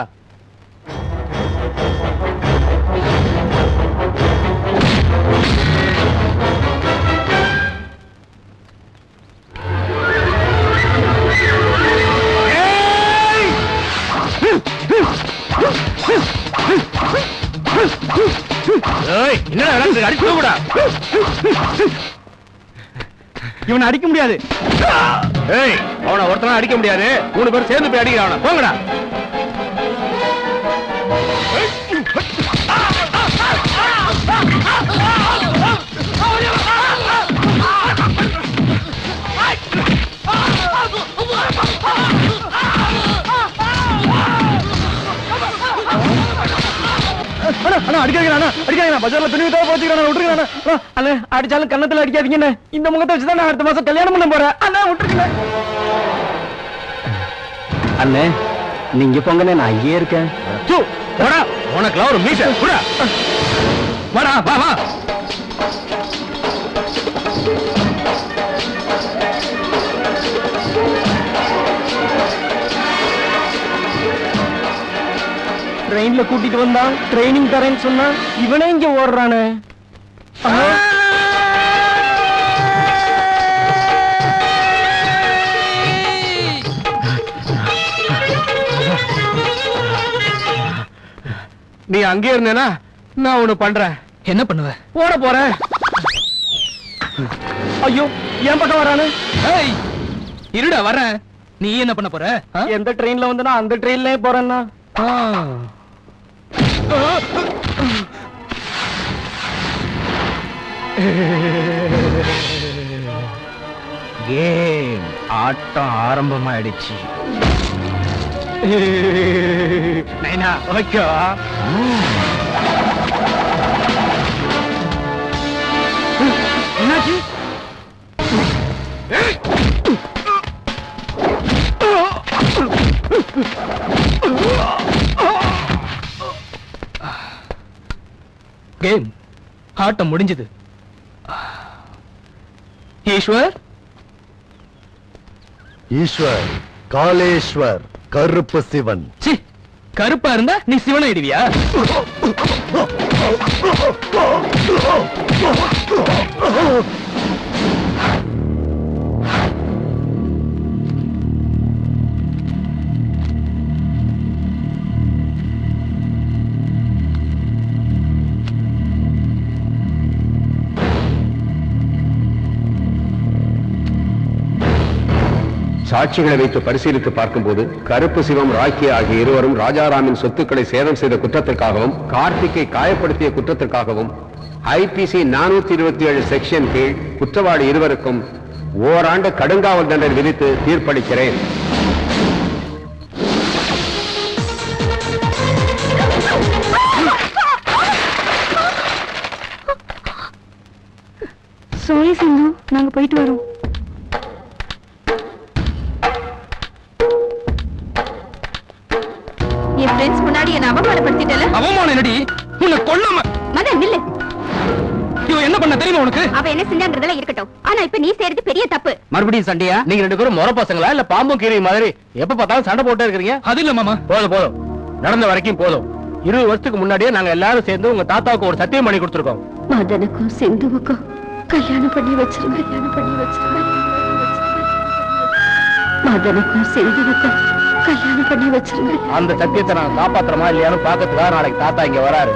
என்னடா அடிக்க கூடா. இவனை அடிக்க முடியாது. ஏய், அவனை ஒருத்தனா அடிக்க முடியாது. 3 பேர் சேர்ந்து போய் அடிக்கிறான் அவனை. போங்கடா. பஜார்ல துணி வித்தா போச்சுக்கிறான். விட்டுருக்கான அடிச்சாலும் கண்ணத்துல அடிக்காதீங்கன்னு இந்த முகத்தை வச்சுதான் நான் அடுத்த மாசம் கல்யாணம் பண்ண போறேன். அண்ணா விட்டுருக்கல. அண்ணே, நீங்க போங்கண்ணே, நான் அங்கேயே இருக்கேன். உனக்குலாம் ஒரு மீசை கூட. வாடா, வா வா. ட்ரெயின்ல கூட்டிட்டு வந்தான், ட்ரைனிங் தரேன்னு சொன்னா இவனே இங்க ஓடுறானே. நீ அங்கே இருந்தேனா நான் ஒண்ணு பண்றேன். என்ன பண்ணுவ? ஓட போறேன். ஐயோ என் பக்கம் வரானு. இருடா வரேன். நீ என்ன பண்ண போற? எந்த ட்ரெயின்ல வந்து நான் அந்த ட்ரெயின்லயே போறேன்னா. கேம் ஆட்டம் ஆரம்பமாயிடுச்சு. நைனா ஓகேவா? என்னாச்சு? கேம் ஆட்டம் முடிஞ்சது. ஈஸ்வர் ஈஸ்வர் காலேஸ்வர் கருப்பு சிவன். கருப்பா இருந்தா நீ சிவனை இடுவியா? சாட்சிகளை வைத்து பரிசீலித்து பார்க்கும்போது கருப்பு சிவம் ராக்கி ஆகிய இருவரும் ராஜாராமின் சொத்துக்களை சேதம் செய்த குற்றத்திற்காகவும் கார்த்திக்கை காயப்படுத்திய குற்றத்திற்காகவும் ஐபிசி 427 செக்ஷன் கீழ் குற்றவாளி இருவருக்கும் ஓராண்டு கடுங்காவல் தண்டனை விதித்து தீர்ப்பளிக்கிறேன். சாரி சிந்து, நாங்க போயிட்டு வரோம். என் ஃப்ரெண்ட்ஸ் முன்னாடி என்ன அவமானப்படுத்திட்டல. அவமானம் என்னடி? உன்னை கொல்லாம. மதன் நில்லு. இவ என்ன பண்ண தெரியுமா உனக்கு? அவ என்ன செஞ்சாங்கறதெல்லாம் இருக்கட்டும். ஆனா இப்ப நீ செய்யறது பெரிய தப்பு. மறுபடியும் சண்டையா? நீங்க ரெண்டு பேரும் முறை பசங்களா இல்ல பாம்பும் கீரை மாதிரி எப்ப பார்த்தாலும் சண்டை போட்டே இருக்கீங்க? அது இல்ல மாமா. போதும் நடந்த வரைக்கும் போதும். 20 வருஷத்துக்கு முன்னாடியே நாங்க எல்லாரும் சேர்ந்து உங்க தாத்தாவுக்கு ஒரு சத்தியம் பண்ணி கொடுத்துருக்கோம். மதனுக்கும் சிந்துவுக்கும் கல்யாணம் பண்ணி வச்சிருங்க. மதனுக்கும் சிந்துவுக்கும் கல்யாணம் பண்ணி வச்சிருங்க. அந்த சத்தியத்தை நான் காப்பாத்துறமா இல்லையான்னு பாக்கிறதுக்காக நாளைக்கு தாத்தா இங்க வராரு.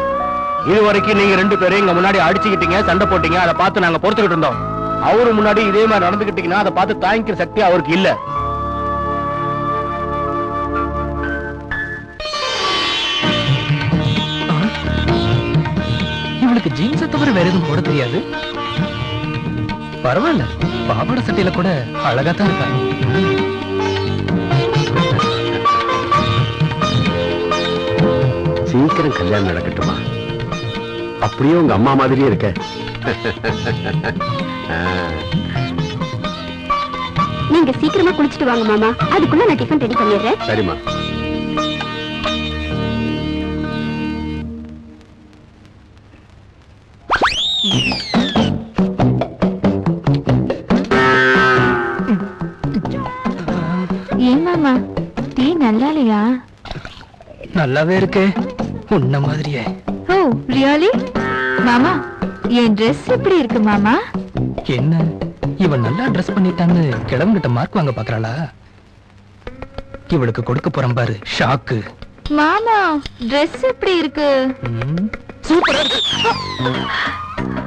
இது வரைக்கும் நீங்க ரெண்டு பேரும் இங்க முன்னாடி அடிச்சுக்கிட்டீங்க, சண்டை போட்டீங்க. அதை பார்த்து நாங்க பொறுத்துக்கிட்டு இருந்தோம். அவரு முன்னாடி இதே மாதிரி நடந்துகிட்டீங்கன்னா அதை பார்த்து தாங்கிக்கிற சக்தி அவருக்கு இல்ல. இவளுக்கு ஜீன்ஸை தவிர வேற எதுவும் போட தெரியாது. பரவாயில்ல, பாவாடை சட்டையில கூட அழகா தான் இருக்கா. சீக்கிரம் கல்யாணம் நடக்கட்டுமா? அப்படியே உங்க அம்மா மாதிரியே இருக்க. நீங்க சீக்கிரமா குளிச்சிட்டு வாங்க மாமா. அதுக்குள்ள நான் டிஃபன் ரெடி பண்ணிடுறேன். சரிம்மா. ஏன் மாமா, டீ நல்லா இல்லையா? நல்லாவே இருக்கு, உன்ன மாதிரியே. ஓ ரியலி? மாமா, என் Dress எப்படி இருக்கு மாமா? என்ன இவன் நல்லா ட்ரெஸ் பண்ணிட்டான்னு கிழவங்கிட்ட மார்க் வாங்க பாக்குறாளா? இவளுக்கு கொடுக்க போறேன் பாரு ஷாக்கு. மாமா, Dress எப்படி இருக்கு? சூப்பரா இருக்கு.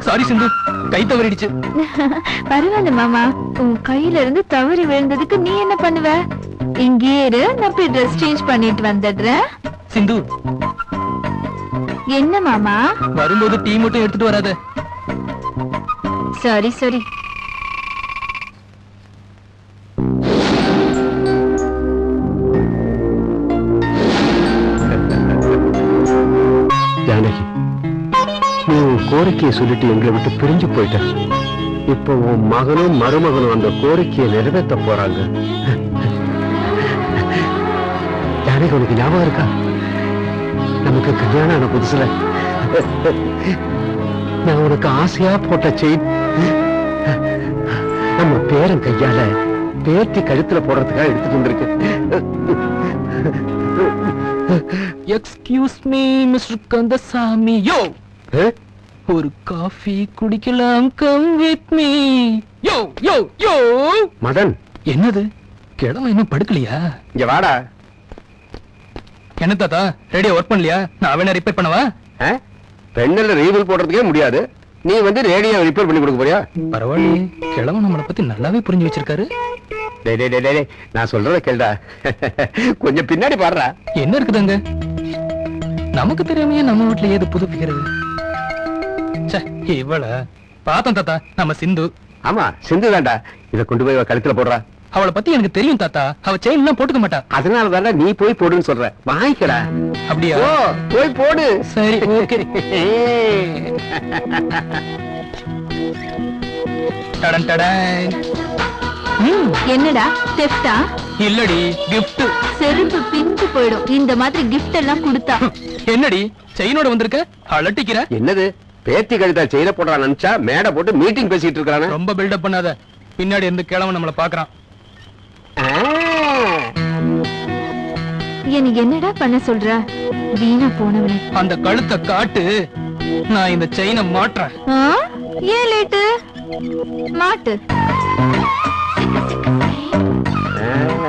சாரி சிந்து, கை தவறிடுச்சு. பரவாயில்ல மாமா, உன் கையில இருந்து தவறி விழுந்ததுக்கு நீ என்ன பண்ணுவ? இங்கே இரு, நான் போய் Dress சேஞ்ச் பண்ணிட்டு வந்துடுறேன். சிந்து, என்ன மாமா? வரும்போது டீ மட்டும் எடுத்துட்டு வராத. சரி சரி. ஜானகி, நீ உன் கோரிக்கையை சொல்லிட்டு எங்களை விட்டு பிரிஞ்சு போயிட்ட. இப்ப உன் மகனும் மருமகனும் அந்த கோரிக்கையை நிறைவேற்ற போறாங்க. ஜானகி, உனக்கு ஞாபகம் இருக்கா? நமக்கு கல்யாணம் ஆன புதுசுல நான் உனக்கு ஆசையா போட்ட செயின் நம்ம பேரன் கையால பேத்தி கழுத்துல போடுறதுக்காக எடுத்துட்டு வந்திருக்கு. Excuse me mister Kandasamy. Yo, ஒரு காஃபி குடிக்கலாம், come with me. Yo yo yo. Madan, என்னது கிழமை இன்னும் படுக்கலையா? இங்க வாடா. என்ன தாத்தா, ரேடியோ ஒர்க் பண்ணலையா? நான் வேணா ரிப்பேர் பண்ணவா? பெண்ணில் ரீபில் போடுறதுக்கே முடியாது, நீ வந்து ரேடியோ ரிப்பேர் பண்ணி கொடுக்க போறியா? பரவாயில்லையே, கிழவன் நம்மளை பத்தி நல்லாவே புரிஞ்சு வச்சிருக்காரு. டேய் டேய் டேய் டேய், நான் சொல்றத கேளுடா. கொஞ்சம் பின்னாடி பாடுறா. என்ன இருக்குதுங்க? நமக்கு தெரியாமையே நம்ம வீட்டுல ஏது புதுப்பிக்கிறது? இவள பாத்தம் தாத்தா, நம்ம சிந்து. ஆமா, சிந்து தான்டா. இத கொண்டு போய் கழுத்துல போடுறா. அவளை பத்தி எனக்கு தெரியும் தாத்தா, அவ செயின் எல்லாம் போட்டுக்க மாட்டா. அதனால தானே நீ போய் போடுன்னு சொல்ற. வாங்கிக்கடா. அப்படியா? ஓ, போய் போடு. சரி, ஓகே. டடன் டடன். என்னடா தெஃப்டா? இல்லடி, கிஃப்ட். செருப்பு பிஞ்சு போயிடும் இந்த மாதிரி கிஃப்ட் எல்லாம் கொடுத்தா. என்னடி செயினோட வந்திருக்க? அலட்டிக்கிற. என்னது? பேத்தி கழுத்தா செயின போடுறா நினைச்சா மேடை போட்டு மீட்டிங் பேசிட்டு இருக்கானே. ரொம்ப பில்டப் பண்ணாத, பின்னாடி இருந்து கிழவன் நம்மள பாக்குறான். எனக்கு என்னடா பண்ண சொல்ற? வீணா போனவனே. அந்த கழுத்தை காட்டு, நான் இந்த செயினை மாட்டுறேன். ஏன் லேட்டு? மாட்டு.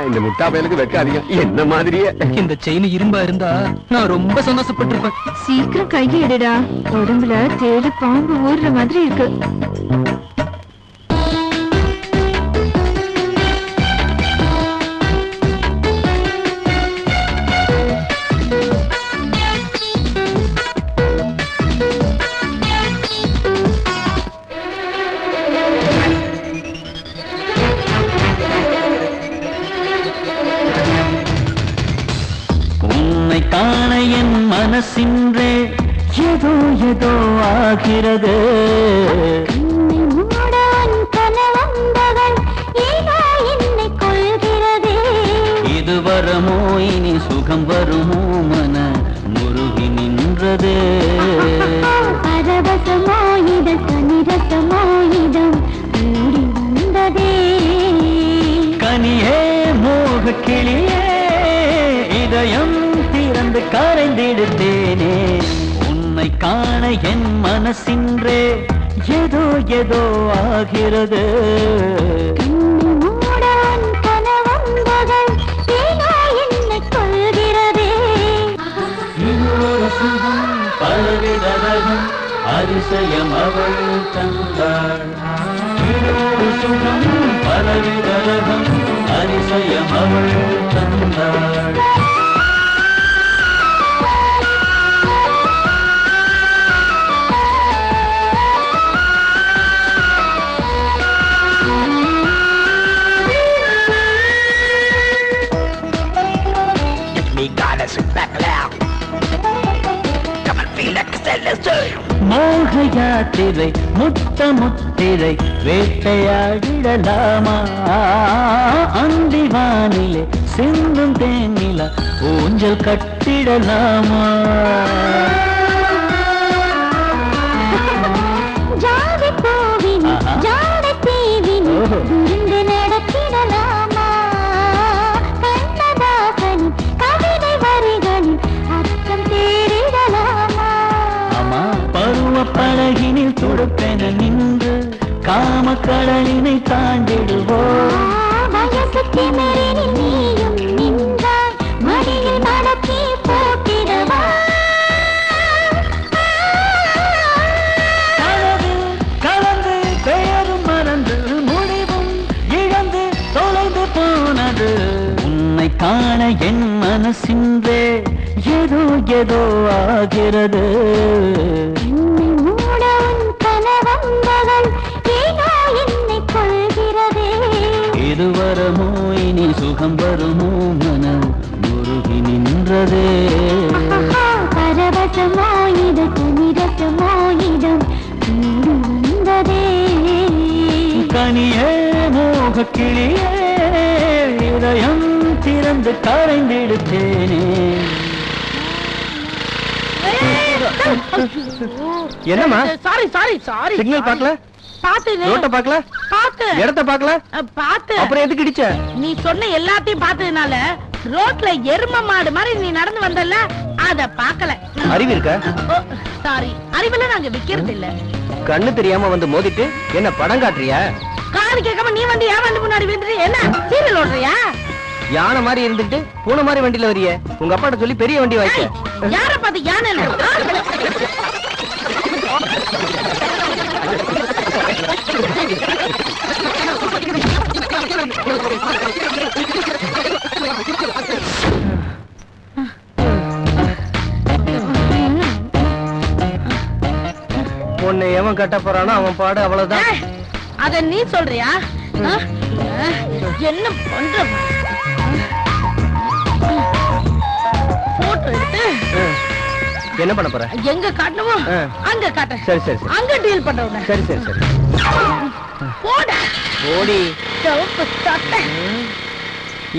இந்த முட்டா பயலுக்கு வெக்க அதிகம். என்ன மாதிரியே. இந்த செயின் இரும்பா இருந்தா நான் ரொம்ப சந்தோஷப்பட்டிருப்பேன். சீக்கிரம் கையை எடுடா, உடம்புல தேடு பாம்பு ஊறுற மாதிரி இருக்கு. காண என் மனசின்றே ஏதோ ஏதோ ஆகிறது. இது வரமோ இனி சுகம் வருமோ மன முருகி நின்றது. பரவசமோ இது கனிரசமோ இதம் கூடி வந்ததே. கனியே மோக கிளியே இதயம் திறந்து கரைந்திடுத்தேனே. உன்னை காண என் மனசின்றே ஏதோ ஏதோ ஆகிறது. பலவித ரகம் அதிசயம் அவள் தந்தாள். பலவித ரகம் அதிசயம் அவள் தந்தாள். மோக யாத்திரை முத்த முத்திரை வேட்டையாடிடலாமா? அந்தி வானிலே சிந்தும் தேனில ஊஞ்சல் கட்டிடலாமா? ஜாதி பூவின் ஜாதி தீவின் விருந்து நடத்திடலாமா? கண்ணதாசன் கவிதை வரிகளில் அர்த்தம் தேடிடலாமா? ஆமா, பருவ படகினில் துடுப்பென நின்று காமக்கடலினை தாண்டிடுவோம். வயசுக்கு மேலில் நீயும் நின்றால் மடியில் மடக்கி போட்டிடவா? கலந்து பெயரும் மறந்து முடிவும் இழந்து தொலைந்து போனது. உன்னை காண என் மனசின்றே ஏதோ ஏதோ ஆகிறது. என்னை மூட உன் கனவந்தகள் ஏனோ என்னை கொள்கிறதே. இது வரமோ இனி சுகம் வருமோ மன முருகி நின்றதே. பரவசமோ இது கனிரசமோ இதம் கூடி வந்ததே. கனியே மோக கிளியே இதயம் திறந்து கரைந்திடுத்தேனே. என்னம்மா? Sorry sorry sorry. சிக்னல் பார்க்கல, பாத்து ரோட்ட பார்க்கல, பாத்து இடத்த பார்க்கல, பாத்து. அப்புறம் எதுக்கு இடிச்ச? நீ சொன்ன எல்லாத்தையும் பார்த்ததுனால ரோட்ல எரும மாடு மாதிரி நீ நடந்து வந்தல அத பாக்கல. அறிவு இருக்க? சாரி, அறிவெல்லாம் நாங்க விக்கிறது இல்ல. கண்ணு தெரியாம வந்து மோதிட்டு என்ன படம் காட்டுறியா? காது கேட்காம நீ வந்து ஏன் வந்து முன்னாடி வந்துட்டு என்ன சீரியல் ஓடுறியா? யானை மாதிரி இருந்துட்டு பூனை மாதிரி வண்டியில வரிய. உங்க அப்பாட்ட சொல்லி பெரிய வண்டி வாய்க்க. யார பார்த்து யானை? உன்னை எவன் கட்ட போறானோ அவன் பாடு அவ்வளவுதான். அத நீ சொல்றியா? என்ன பண்ற? போட்டோ எடுத்து என்ன பண்ண போற? எங்க காட்டணுமோ அங்க காட்ட. சரி சரி சரி. அங்க டீல் பண்றவங்க. சரி சரி சரி. போடா. ஓடி. தவுப்பு தட்ட.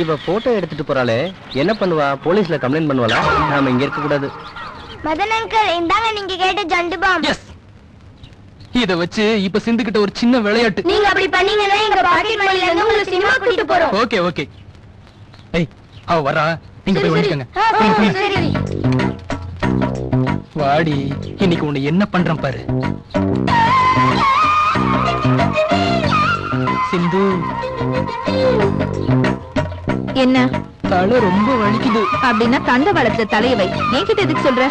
இவ போட்டோ எடுத்துட்டு போறாளே, என்ன பண்ணுவா? போலீஸ்ல கம்ப்ளைண்ட் பண்ணுவாளா? நாம இங்க இருக்க கூடாது. மதன் அங்கிள், இந்தாங்க நீங்க கேட்ட ஜண்டு பாம். எஸ். இத வச்சு இப்ப சிந்துகிட்ட ஒரு சின்ன விளையாட்டு. நீங்க அப்படி பண்ணீங்கன்னா எங்க பாக்கெட் மணில இருந்து உங்களை சினிமா கூட்டிட்டு போறோம். Okay okay. ஏய், அவ வரா. நீங்க போய் ஒளிச்சுக்கங்க. சரி. வாடி, இன்னைக்கு உன்னை என்ன பண்றேன் பாரு. சிந்து, என்ன தலை ரொம்ப வலிக்குது. அப்படின்னா தண்டை வளர்த்த தலையை வை. என்கிட்ட எதுக்கு சொல்ற?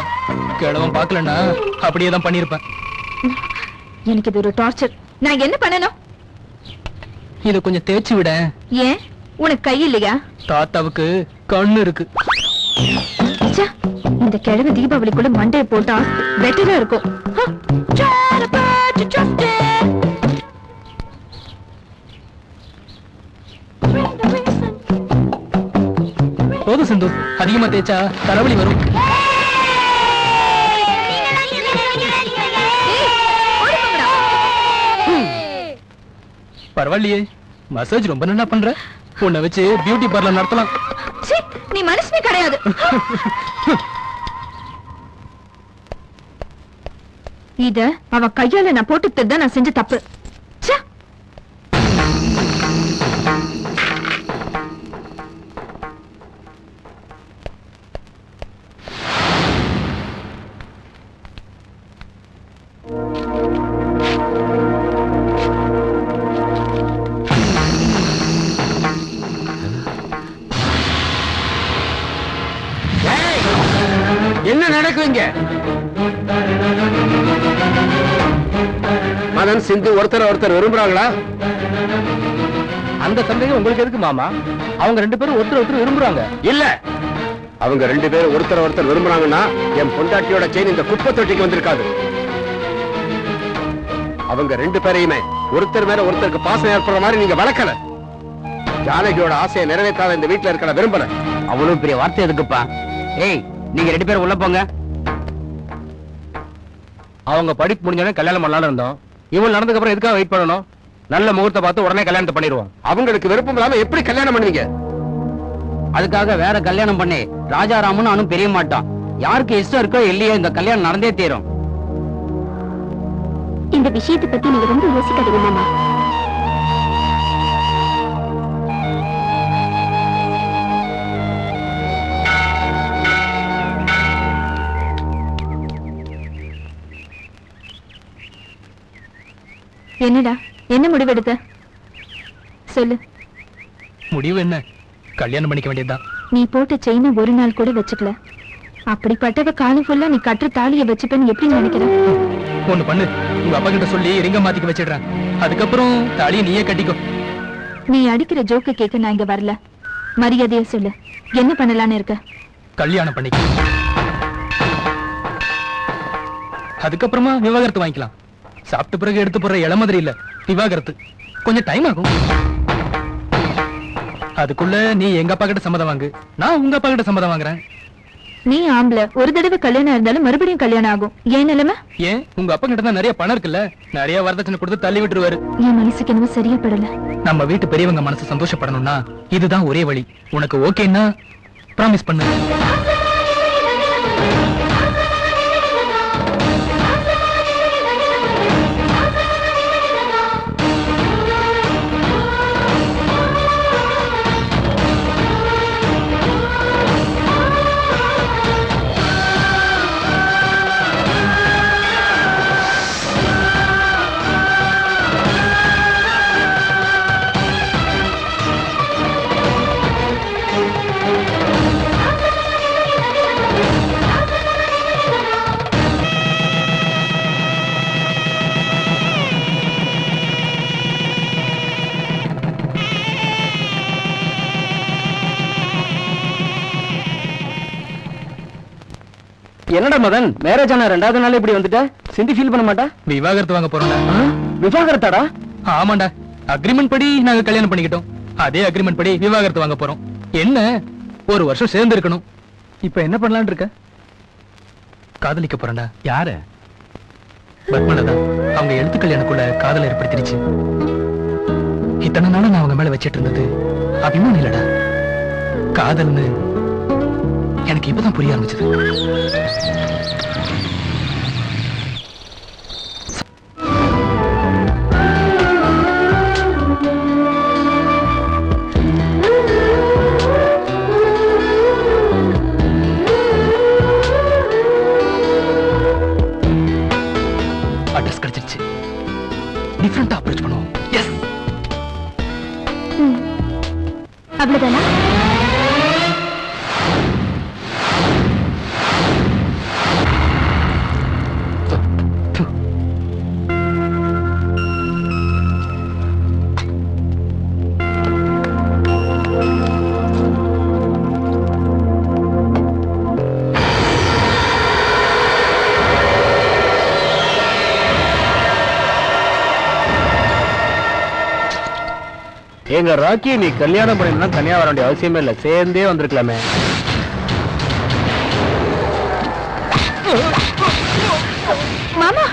கிழவன் பாக்கலன்னா அப்படியே தான் பண்ணிருப்பேன். எனக்கு இது ஒரு டார்ச்சர். நான் என்ன பண்ணணும்? இத கொஞ்சம் தேய்ச்சி விட. ஏன், உனக்கு கை இல்லையா? தாத்தாவுக்கு கண்ணு இருக்கு. ச்சே, இந்த கிழமை தீபாவளிக்குள்ள மண்டையை போட்டா பெட்டரா இருக்கும். போதும் சிந்து, அதிகமா தேய்ச்சா தலைவலி வரும். பரவாயில்லையே, மசாஜ் ரொம்ப நல்லா பண்ற. உன்னை வச்சு பியூட்டி பார்லர் நடத்தலாம். நீ மனுஷனே கிடையாது. இத அவ கையால நான் போட்டு தான் நான் செஞ்ச தப்பு. என்ன நடக்குங்க? மதன் சிந்து ஒருத்தர் விரும்புறாங்களா? அந்த சந்தேகம் உங்களுக்கு எதுக்கு மாமா? அவங்க ரெண்டு பேரும் ஒருத்தர் விரும்புறாங்க. இல்ல, அவங்க ரெண்டு பேரும் ஒருத்தர் விரும்புறாங்கன்னா என் பொண்டாட்டியோட செயின் இந்த குப்பை தொட்டிக்கு வந்திருக்காது. அவங்க ரெண்டு பேரையுமே ஒருத்தர் மேல ஒருத்தருக்கு பாசம் ஏற்படுற மாதிரி நீங்க வளர்க்கல. ஜானகியோட ஆசையை நிறைவேற்றாத இந்த வீட்டுல இருக்கிற விரும்பல. அவ்வளவு பெரிய வார்த்தை எதுக்குப்பா? ஏய், நீங்க ரெண்டு பேரும் உள்ள போங்க. அவங்க படிப்பு முடிஞ்சோடனே கல்யாணம் பண்ணலாம்னு இருந்தோம். இவன் நடந்ததுக்கு அப்புறம் எதுக்காக வெயிட் பண்ணணும்? நல்ல முகூர்த்த பார்த்து உடனே கல்யாணத்தை பண்ணிடுவோம். அவங்களுக்கு விருப்பம் இல்லாம எப்படி கல்யாணம் பண்ணுவீங்க? அதுக்காக வேற கல்யாணம் பண்ணி ராஜாராமன் அவனும் பெரிய மாட்டான். யாருக்கு இஷ்டம் இருக்கோ இல்லையோ இந்த கல்யாணம் நடந்தே தீரும். இந்த விஷயத்தை பத்தி நீங்க ரொம்ப யோசிக்காதீங்க மாமா. என்னடா, என்ன முடிவெடுத்த? சொல்லு. முடிவு என்ன? கல்யாணம் பண்ணிக்க வேண்டியதுதான். நீ போட்ட செயினை ஒரு நாள் கூட வச்சுக்கல. அப்படிப்பட்டவ காலம் ஃபுல்லா நீ கட்டுற தாலியை வச்சுப்பேன்னு எப்படி நினைக்கிற? ஒண்ணு பண்ணு, உங்க அப்பா கிட்ட சொல்லி ரிங்க மாத்திக்க வச்சிடுறேன். அதுக்கப்புறம் தாலியை நீயே கட்டிக்கோ. நீ அடிக்கிற ஜோக்க கேட்க நான் இங்க வரல. மரியாதையா சொல்லு, என்ன பண்ணலான்னு இருக்க? கல்யாணம் பண்ணிக்க. அதுக்கப்புறமா விவாகரத்து வாங்கிக்கலாம். சாப்பிட்ட பிறகு எடுத்து போற இள மாதிரி இல்ல விவாகரத்து. கொஞ்சம் டைம் ஆகும். அதுக்குள்ள நீ எங்க அப்பா கிட்ட சம்மதம் வாங்கு, நான் உங்க அப்பா கிட்ட சம்மதம் வாங்குறேன். நீ ஆம்பளை, ஒரு தடவை கல்யாணம் இருந்தாலும் மறுபடியும் கல்யாணம் ஆகும். ஏன் நிலைமை? ஏன், உங்க அப்பா கிட்ட தான் நிறைய பணம் இருக்குல்ல, நிறைய வரதட்சணை கொடுத்து தள்ளி விட்டுருவாரு. என் மனசுக்கு என்னவோ சரியா படல. நம்ம வீட்டு பெரியவங்க மனசு சந்தோஷப்படணும்னா இதுதான் ஒரே வழி. உனக்கு ஓகேன்னா ப்ராமிஸ் பண்ணு. என்னடா மதன் மேரேஜ் ஆன 2வது நாள் இப்படி வந்துட்ட? சிந்தி ஃபீல் பண்ண மாட்டா? விவாகரத்து வாங்க போறோம்டா. விவாகரத்தாடா? ஆமாண்டா, அக்ரிமெண்ட் படி நாங்க கல்யாணம் பண்ணிக்கிட்டோம். அதே அக்ரிமெண்ட் படி விவாகரத்து வாங்க போறோம். என்ன 1 வருஷம் சேர்ந்து இருக்கணும். இப்ப என்ன பண்ணலாம்னு இருக்க? காதலிக்க போறேன்டா. யார? பத்மநாதா, அவங்க எழுத்து கல்யாணக்குள்ள காதலை ஏற்படுத்திருச்சு. இத்தனை நாள நான் அவங்க மேல வச்சிட்டு இருந்தது அபிமானம் இல்லடா, காதல்னு எனக்கு இப்பதான் புரிய ஆரம்பிச்சது. அட்ரஸ் கிடைச்சிருச்சு. டிஃபரெண்டா அப்ரோச் பண்ணுவோம். எஸ், அவ்வளவுதானா? எங்க ராக்கி, நீ கல்யாணம் பண்ணினா தனியா வர வேண்டிய அவசியமே இல்ல, சேர்ந்தே வந்திருக்கலாமே. மாமா,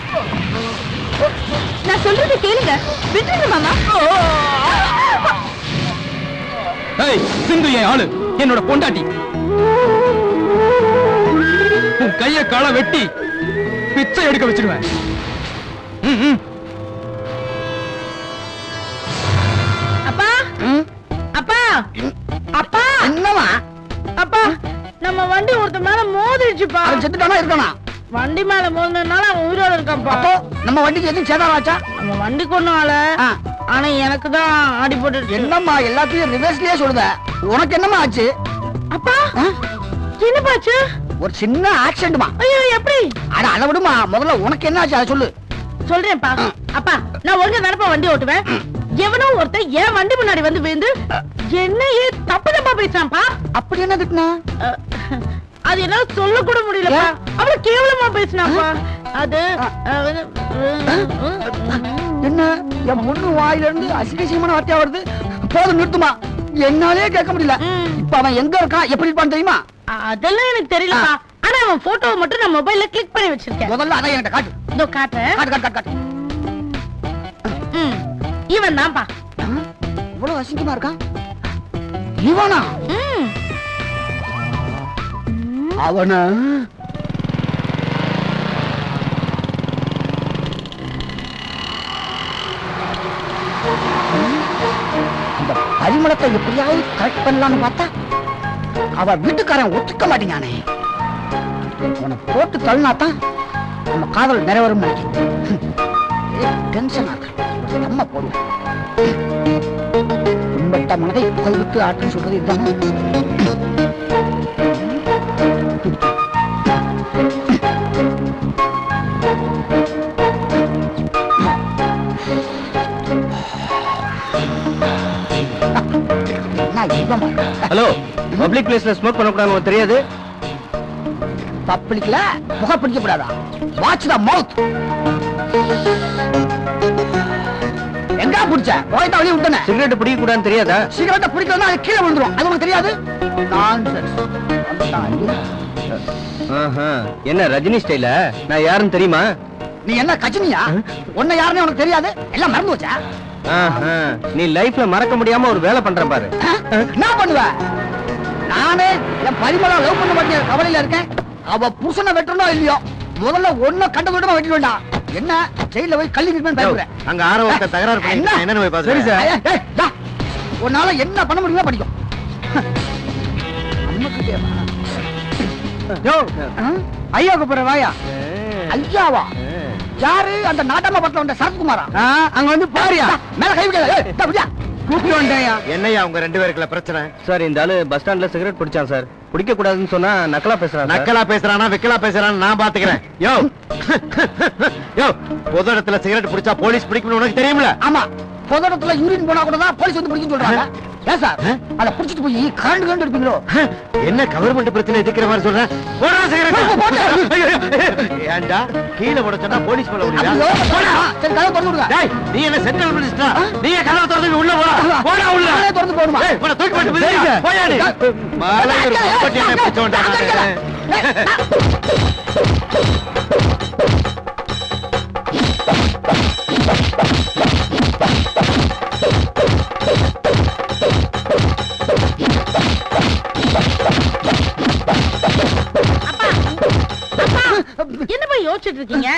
நான் சொல்றதை கேளுங்க, விட்டுருங்க மாமா. ஏய் சிந்து, என் ஆளு, என்னோட பொண்டாட்டி. உன் கைய காலை வெட்டி பிச்சை எடுக்க வச்சிருவேன். அப்பா அப்பா அப்பா என்னவா? அப்பா, நம்ம வண்டி ஒருத்த மேல மோதிடுச்சுப்பா. அவன் செத்துட்டானா இருக்கானா? வண்டி மேல மோதினதுனால அவன் உயிரோட இருக்கான்ப்பா. அப்போ நம்ம வண்டிக்கு எதுவும் சேதாராச்சா? நம்ம வண்டி கொண்டு ஆள, ஆனா எனக்கு தான் அடிபட்டு. என்னம்மா எல்லாத்தையும் ரிவர்ஸ்லயே சொல்லுத? உனக்கு என்னம்மா ஆச்சு? அப்பா, என்னப்பாச்சு? ஒரு சின்ன ஆக்சிடென்ட்மா. ஐயோ, எப்படி? அட அதை விடுமா, முதல்ல உனக்கு என்ன ஆச்சு அதை சொல்லு. சொல்றேன்ப்பா. அப்பா, நான் ஒழுங்கா தானப்பா வண்டி ஓட்டுவேன். எவனோ ஒருத்தன் என் வண்டி முன்னாடி வந்து விழுந்து என்னையே தப்பு தப்பா பேசுறான்ப்பா. அப்படி என்ன திட்டினா? அது என்னால சொல்ல கூட முடியலப்பா. அவ்வளவு கேவலமா பேசினாப்பா. அது என்ன என் முன்னு வாயில இருந்து அசிங்கமான வார்த்தையா வருது. போதும் நிறுத்துமா, என்னாலே கேட்க முடியல. இப்ப அவன் எங்க இருக்கான், எப்படி இருப்பான்னு தெரியுமா? அதெல்லாம் எனக்கு தெரியலப்பா. ஆனா அவன் போட்டோவை மட்டும் நான் மொபைல்ல கிளிக் பண்ணி வச்சிருக்கேன். முதல்ல அதை என்கிட்ட காட்டு. இதோ காட்டுறேன். காட்டு காட்டு காட்டு காட்டு. இவன் தான்ப்பா. இவ்வளவு அசிங்கமா இருக்கான் இவனா? அவன இந்த பரிமளத்தை எப்படியாவது கரெக்ட் பண்ணலாம்னு பார்த்தா அவ வீட்டுக்காரன் ஒத்துக்க மாட்டேங்கானே. உன போட்டு தள்ளினாத்தான் நம்ம காதல் நிறைவேறும் நினைக்கிறேன். டென்ஷனா இருக்கு. நம்ம போடுவோம். உண்பட்ட மனதை புகழ்விட்டு ஆற்றுன்னு சொல்றது இதுதான். ஹலோ, பப்ளிக் பிளேஸ்ல ஸ்மோக் பண்ணக்கூடாது தெரியாது? பப்ளிக்ல புகை பிடிக்க கூடாதா? வாட்ச் த மவுத். எங்க பிடிச்ச போய்தா வெளிய விட்டனே. சிகரெட் பிடிக்க கூடாதுன்னு தெரியாதா? சிகரெட் பிடிக்கலன்னா அது கீழே விழுந்துரும். அது உனக்கு தெரியாது? நான்சென்ஸ். என்ன ரஜினி ஸ்டைல? நான் யாருன்னு தெரியுமா? நீ என்ன கஜினியா? உன்னை யாருன்னு உனக்கு தெரியாது? எல்லாம் மறந்து வச்சா? நீ லைஃப்ல மறக்க முடியாம ஒரு வேலை பண்ற பாரு. என்ன பண்ணுவ? நானே என் பரிமளா லவ் பண்ண மாட்டேன் கவலையில இருக்கேன். அவ புருஷனை வெட்டணும் இல்லையோ, முதல்ல ஒன்ன கண்ட விடமா வெட்டி வேண்டாம். என்ன ஜெயில போய் கல்லி நிற்பேன் பயப்படுறேன். அங்க ஆரம்ப தகராறு பண்ணி என்னன்னு போய் பாத்து. சரி சார், உன்னால என்ன பண்ண முடியுமோ படிக்கும். ஐயாவுக்கு போற வாயா? ஐயாவா? யாரு? அந்த நாட்டாம படத்துல வந்த சரத்குமாரா? அங்க வந்து பாரியா, மேல கை வைக்காத. கூப்பிட்டு வந்தேயா? என்னையா உங்க 2 பேருக்குள்ள பிரச்சனை? சார் இந்த ஆளு பஸ் ஸ்டாண்ட்ல சிகரெட் பிடிச்சான் சார். பிடிக்க கூடாதுன்னு சொன்னா நக்கலா பேசுறான். நக்கலா பேசுறானா விக்கலா பேசுறான்னு நான் பாத்துக்கிறேன். யோ யோ, பொது இடத்துல சிகரெட் பிடிச்சா போலீஸ் பிடிக்கணும்னு உனக்கு தெரியுமில்ல? ஆமா, பொது இடத்துல யூரின் போனா கூட தான் போலீஸ் வந்து பிடிக்கும் சொல்றாங்க. ஏன் சார் அதை புடிச்சிட்டு போய் கரண்ட் எடுப்பீங்களோ? என்ன கவர்மெண்ட் பிரச்சனை எதிர்க்கிற மாதிரி சொல்றேன்? போடா சிகரெட். ஏன்டா கீழே போட சொன்னா போலீஸ் பண்ண முடியா? சரி கதவை திறந்து விடுங்க. டேய் நீ என்ன சென்ட்ரல் மினிஸ்டரா? நீ கதவை திறந்து உள்ள போடா. போடா உள்ள. திறந்து போடுமா? ஏய் போடா தூக்கி போட்டு விடுங்க. போயா நீ. மாலை ஒரு பப்பட்டி என்ன பிடிச்சு வந்தானே. என்ன போய் யோசிச்சுட்டு இருக்கீங்க?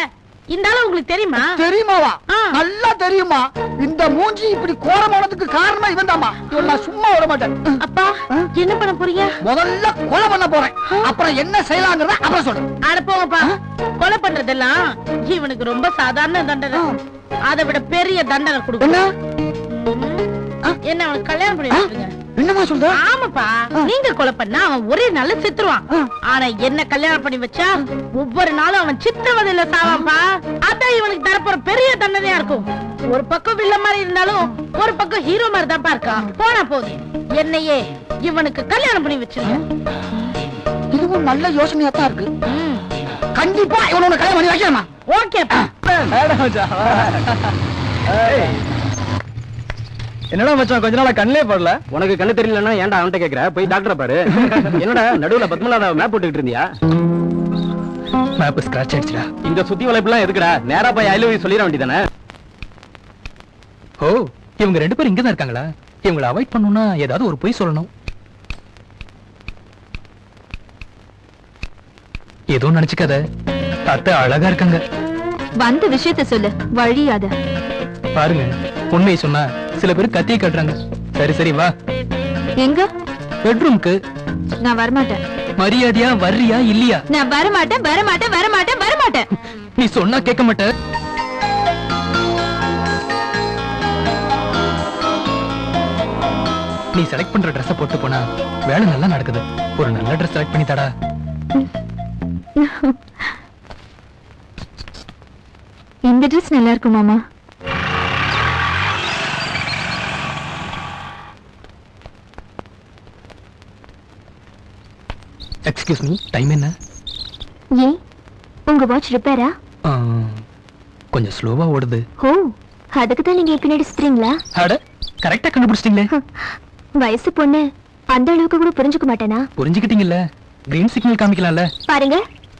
இந்த ஆளு உங்களுக்கு தெரியுமா? தெரியுமாவா? நல்லா தெரியுமா. இந்த மூஞ்சி இப்படி கோரமானதுக்கு காரணமா இவன் தாமா. இவன் நான் சும்மா விட மாட்டேன். அப்பா என்ன பண்ண போறீங்க? முதல்ல கொலை பண்ண போறேன், அப்புறம் என்ன செய்யலாங்கிறத அப்புறம் சொல்றேன். அட போங்கப்பா. கொலை பண்றதெல்லாம் இவனுக்கு ரொம்ப சாதாரண தண்டனை. அதை விட பெரிய தண்டனை கொடுக்கணும். என்ன அவனுக்கு கல்யாணம் பண்ணி வச்சுருங்க. என்னமா சொல்ற? ஆமாப்பா, நீங்க கொலை பண்ணா அவன் ஒரே நாள்ல செத்துருவான். ஆனா என்ன கல்யாணம் பண்ணி வச்சா ஒவ்வொரு நாளும் அவன் சித்திரவதையில சாவான்பா. அதான் இவனுக்கு தரப்போற பெரிய தண்டனையா இருக்கும். ஒரு பக்கம் வில்ல மாதிரி இருந்தாலும் ஒரு பக்கம் ஹீரோ மாதிரி தான்ப்பா இருக்கான். போனா போகுது, என்னையே இவனுக்கு கல்யாணம் பண்ணி வச்சிருங்க. இதுவும் நல்ல யோசனையா தான் இருக்கு. கண்டிப்பா இவனோட கல்யாணம் பண்ணி வைக்கணுமா? ஓகேப்பா. என்னடா மச்சான் கொஞ்ச நாளா கண்ணே படல? உனக்கு கண்ணு தெரியலன்னா ஏன்டா அவன்கிட்ட கேக்குற? போய் டாக்டரை பாரு. என்னடா நடுவுல பத்மநாத மேப் போட்டுக்கிட்டு இருந்தியா? மேப் ஸ்கிராட்ச் ஆயிடுச்சுடா. இந்த சுத்தி வளைப்புலாம் எதுக்குடா? நேரா போய் ஐ லவ் யூ சொல்லிட வேண்டியதானே? ஓ, இவங்க 2 பேரும் இங்கதான் இருக்காங்களா? இவங்களை அவாய்ட் பண்ணணும்னா ஏதாவது ஒரு பொய் சொல்லணும். ஏதோ நினைச்சுக்காத, அத்தை அழகா இருக்காங்க. வந்த விஷயத்த சொல்லு, வழியாத. பாருங்க, உண்மையை சொன்னா சில பேர் கத்தியை கட்டுறாங்க. சரி சரி வா. எங்க? பெட்ரூம்க்கு. நான் வரமாட்டேன். மரியாதையா வர்றியா இல்லையா? நான் வரமாட்டேன் வரமாட்டேன் வரமாட்டேன் வரமாட்டேன். நீ சொன்னா கேட்க மாட்ட. நீ செலக்ட் பண்ற ட்ரெஸ் போட்டு போனா வேலை நல்லா நடக்குது. ஒரு நல்ல ட்ரெஸ் செலக்ட் பண்ணி தாடா. இந்த ட்ரெஸ் நல்லா இருக்கும் மாமா. எக்ஸ்கியூஸ் மீ, டைம் என்ன? ஏன் உங்க வாட்ச் ரிப்பேரா? கொஞ்சம் ஸ்லோவா ஓடுது. ஓ, அதுக்கு தான் நீங்க பின்னாடி சுத்துறீங்களா? அட கரெக்டா கண்டுபிடிச்சிட்டீங்களே. வயசு பொண்ணு அந்த அளவுக்கு கூட புரிஞ்சுக்க மாட்டேனா? புரிஞ்சுக்கிட்டீங்கல்ல, கிரீன் சிக்னல் காமிக்கலாம்ல. பாருங்க,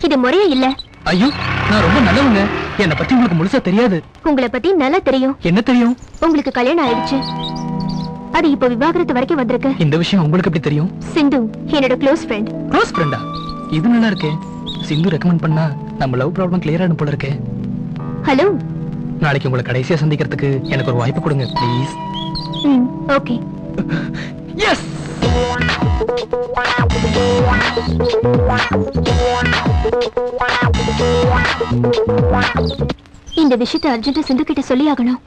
இது முறையே இல்ல. ஐயோ, நான் ரொம்ப நல்லவங்க. என்னை பத்தி உங்களுக்கு முழுசா தெரியாது. உங்களை பத்தி நல்லா தெரியும். என்ன தெரியும்? உங்களுக்கு கல்யாணம் ஆயிடுச்சு. அது இப்ப விவாகரத்து வரைக்கும் வந்திருக்கு. இந்த விஷயம் உங்களுக்கு எப்படி தெரியும்? சிந்து என்னோட க்ளோஸ் ஃப்ரெண்ட். க்ளோஸ் ஃப்ரெண்டா? இது நல்லா இருக்கே. சிந்து ரெக்கமெண்ட் பண்ணா நம்ம லவ் ப்ராப்ளம் கிளியர் ஆகும் போல இருக்கே. ஹலோ, நாளைக்கு உங்களை கடைசியா சந்திக்கிறதுக்கு எனக்கு ஒரு வாய்ப்பு கொடுங்க ப்ளீஸ். ஓகே. எஸ். இந்த விஷயத்தை அர்ஜென்ட்டா சிந்து கிட்ட சொல்லி ஆகணும்.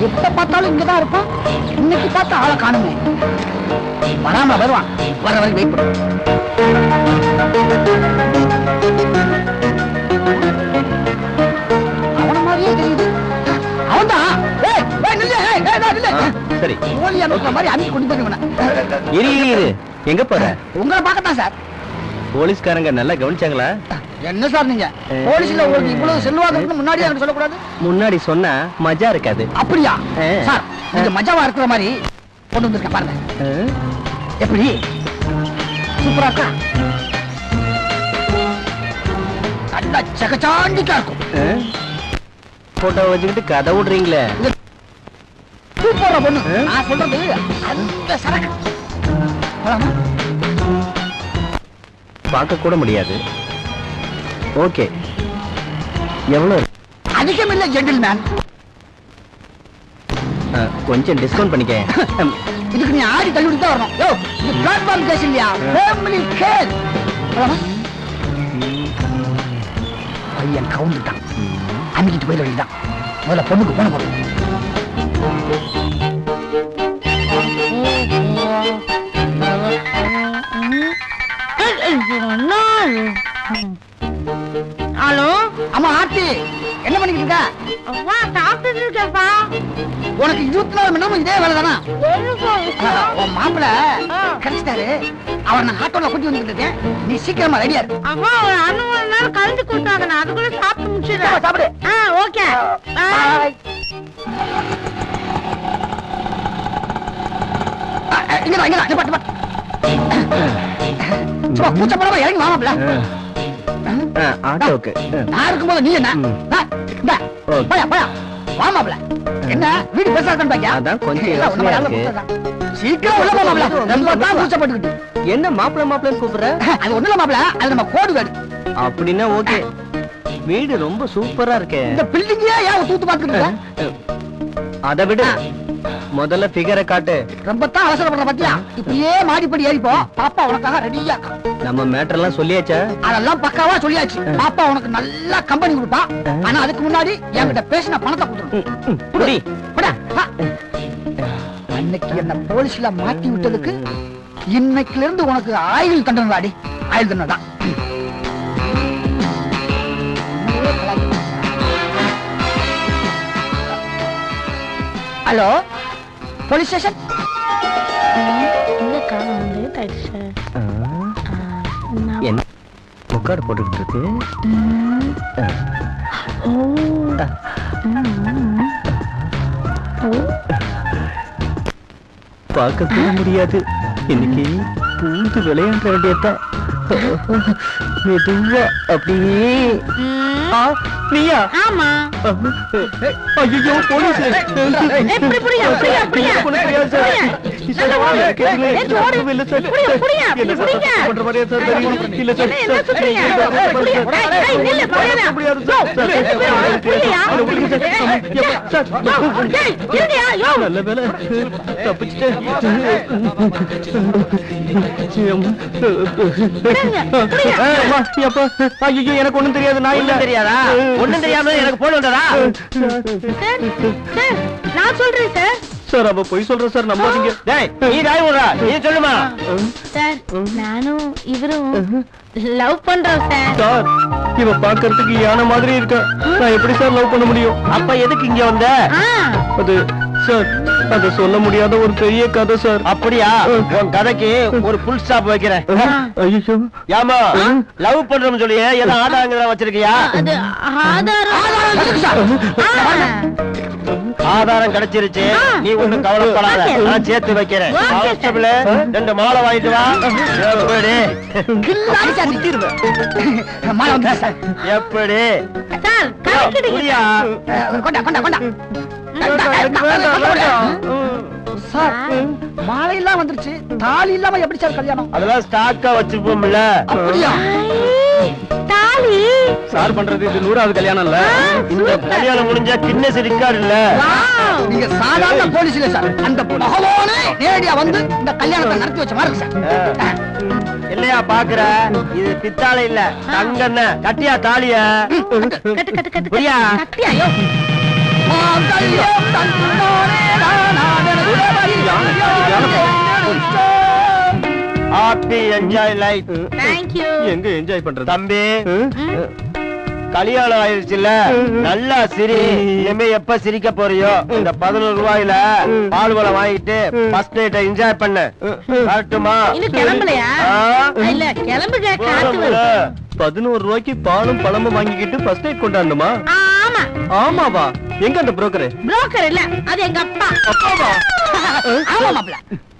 எப்ப பார்த்தாலும் இங்கதான் இருப்பான். இன்னைக்கு பார்த்தா ஆளை காணுமே. வராம வருவான். வர வரைக்கும் வெயிட் பண்ணு. அவன மாதிரியே தெரியுது. அவன்தான். சரி போலி அந்த மாதிரி அனுப்பி கொண்டு போயிருவன. இரு எங்க போற? உங்களை பார்க்கத்தான் சார். போலீஸ்காரங்க நல்லா கவனிச்சாங்களா? என்ன சார் நீங்க போலீஸ்ல உங்களுக்கு இவ்வளவு செல்வாக்கு முன்னாடி எனக்கு சொல்லக்கூடாது? முன்னாடி சொன்னா மஜா இருக்காது. அப்படியா சார்? நீங்க மஜாவா இருக்கிற மாதிரி கொண்டு வந்திருக்க பாருங்க. எப்படி சூப்பரா இருக்கா? நல்லா சகச்சாண்டிக்கா இருக்கும். போட்டோ வச்சுக்கிட்டு கதை விடுறீங்களே. சூப்பரா பொண்ணு. நான் சொல்றது அந்த சரக்கு பார்க்க கூட முடியாது. ஓகே, எவ்வளவு? அதிகம் இல்ல ஜென்டில்மேன். கொஞ்சம் டிஸ்கவுண்ட் பண்ணிக்க. இதுக்கு நீ ஆடி தள்ளிவிட்டு தான் வரணும். யோ, இது பிளாட்ஃபார்ம் கேஸ் இல்லையா? Family case. பையன் கவுந்துட்டான். அன்னைக்கு போயிட வேண்டியதான். முதல்ல பொண்ணுக்கு போன போடும். ஹலோ, ஆமா ஆர்த்தி, என்ன பண்ணிக்கிட்டு இருக்க? அம்மா சாப்பிட்டு இருக்கேன்ப்பா. உனக்கு 24 மணி நேரம் இதே வேலை தானா? உன் மாப்பிள்ள கிடைச்சிட்டாரு. அவரை நான் ஆட்டோல கூட்டி வந்துட்டு இருக்கேன். நீ சீக்கிரமா ரெடியா இரு. அம்மா ஒரு 2 மணி நேரம் கழிஞ்சு கொடுத்தாங்க. நான் அதுக்குள்ள சாப்பிட்டு முடிச்சிடுறேன். சாப்பிடு. ஓகே. இங்கதான் நிப்பாட்டு. சும்மா கூச்சப்படாம இறங்கி வா மாப்பிள்ள. ஆட்டோக்கு நான் இருக்கும்போது நீ என்ன போயா வா மாப்பிள்ள. என்ன வீடு பெருசா இருக்கான்னு பாக்கியா? அதான் கொஞ்சம் யோசனையா இருக்கு. சீக்கிரம் உள்ள போ மாப்பிள்ள. ரொம்ப தான் கூச்சப்பட்டுக்கிட்டு. என்ன மாப்பிள்ளன்னு கூப்பிடுற? அது ஒண்ணு இல்ல மாப்பிள்ள, அது நம்ம கோடு வீடு. அப்படின்னா ஓகே. வீடு ரொம்ப சூப்பரா இருக்கே. இந்த பில்டிங்கே ஏன் தூத்து பாத்துக்கிட்டு? அதை விட முதல்ல ஃபிகரை காட்டு. ரொம்ப தான் அவசரப்படுற பாத்தியா? இப்படியே மாடிப்படி ஏறிப்போ. பாப்பா உனக்காக ரெடியா இருக்கா. நம்ம மேட்டர் எல்லாம் சொல்லியாச்சா? அதெல்லாம் பக்காவா சொல்லியாச்சு. பாப்பா உனக்கு நல்லா கம்பெனி கொடுப்பா. ஆனா அதுக்கு முன்னாடி என்கிட்ட பேசின பணத்தை கொடுத்துரு. அன்னைக்கு என்ன போலீஸ்ல மாட்டி விட்டதுக்கு இன்னைக்குல இருந்து உனக்கு ஆயுள் தண்டனை தாடி. ஆயுள் தண்டனை தான். Hello police station. என்ன முக்காடு போட்டுக்கிட்டு இருக்கு? பார்க்க முடியாது. இன்னைக்கு பூந்து விளையாட வேண்டியதான். மெதுவா அப்படியே. நீயா? ஆமா. ஐயோ போலீஸ். எப்படி புரியா? நல்ல வேலை தப்பிச்சுட்டேன். எனக்கு ஒண்ணும் தெரியாது. நான் இல்ல. தெரியாதா? ஒண்ணும் தெரியாம எனக்கு போன் வந்ததா? நான் சொல்றேன் சார். சார் அவ போய் சொல்ற சார், நம்பாதீங்க. டேய் நீ ராய் விடுறா. நீ சொல்லுமா? சார் நானும் இவரும் லவ் பண்றோம் சார். சார் இவ பாக்குறதுக்கு யானை மாதிரி இருக்கா. நான் எப்படி சார் லவ் பண்ண முடியும்? அப்ப எதுக்கு இங்க வந்த? அது சார் அது சொல்ல முடியாத ஒரு பெரிய கதை சார். அப்படியா? உன் கதைக்கு ஒரு ஃபுல் ஸ்டாப் வைக்கிறேன். ஐயோ யாமா லவ் பண்றோம்னு சொல்லி ஏதோ ஆதாரங்கள வச்சிருக்கியா? அது ஆதாரம் கிடைச்சிருச்சு. நீ ஒண்ணும் கவலைப்படாத. நான் சேர்த்து வைக்கிறேன். கான்ஸ்டபிள் 2 மாலை வாங்கிட்டு வா. எப்படி சார் கரெக்ட்டா கொண்டா கொண்டா கொண்டா. சார் மாலை எல்லாம் வந்துருச்சு. தாலி இல்லாம எப்படி சார் கல்யாணம்? அதெல்லாம் ஸ்டாக்கா வச்சிருப்போம்ல. அப்படியா? தாலி சார் பண்றது இது 100வது கல்யாணம் இல்ல. இந்த கல்யாணம் முடிஞ்சா கின்னஸ் ரெக்கார்ட் இல்ல. நீங்க சாதாரண போலீஸ் இல்ல சார். அந்த பகவானே நேரடியா வந்து இந்த கல்யாணத்தை நடத்தி வச்ச மாதிரி சார். இல்லையா பாக்குற? இது பித்தாளை இல்ல தங்கண்ண. கட்டியா தாலிய? கட்டு கட்டு கட்டு. புரியா? கட்டியா? Happy enjoy life. Thank you. எங்க என்ஜாய் பண்றது தம்பி? கல்யாணம் ஆயிடுச்சுல்ல, நல்லா சிரி. இனிமே எப்ப சிரிக்க போறியோ இந்த 11 ரூபாயில பால் பழம் வாங்கிட்டு ஃபர்ஸ்ட் நைட் என்ஜாய் பண்ணு. கரெக்ட்டுமா? இன்னும் கிளம்பலையா? இல்ல கிளம்புங்க. 11 ரூபாய்க்கு பாலும் பழமும் வாங்கிக்கிட்டு ஃபர்ஸ்ட் நைட் கொண்டாடணுமா? ஆமா. ஆமாவா? எங்க அந்த புரோக்கர்? புரோக்கர் இல்ல, அது எங்க அப்பா. அப்பாவா? ஆமா மாப்பிள்ள.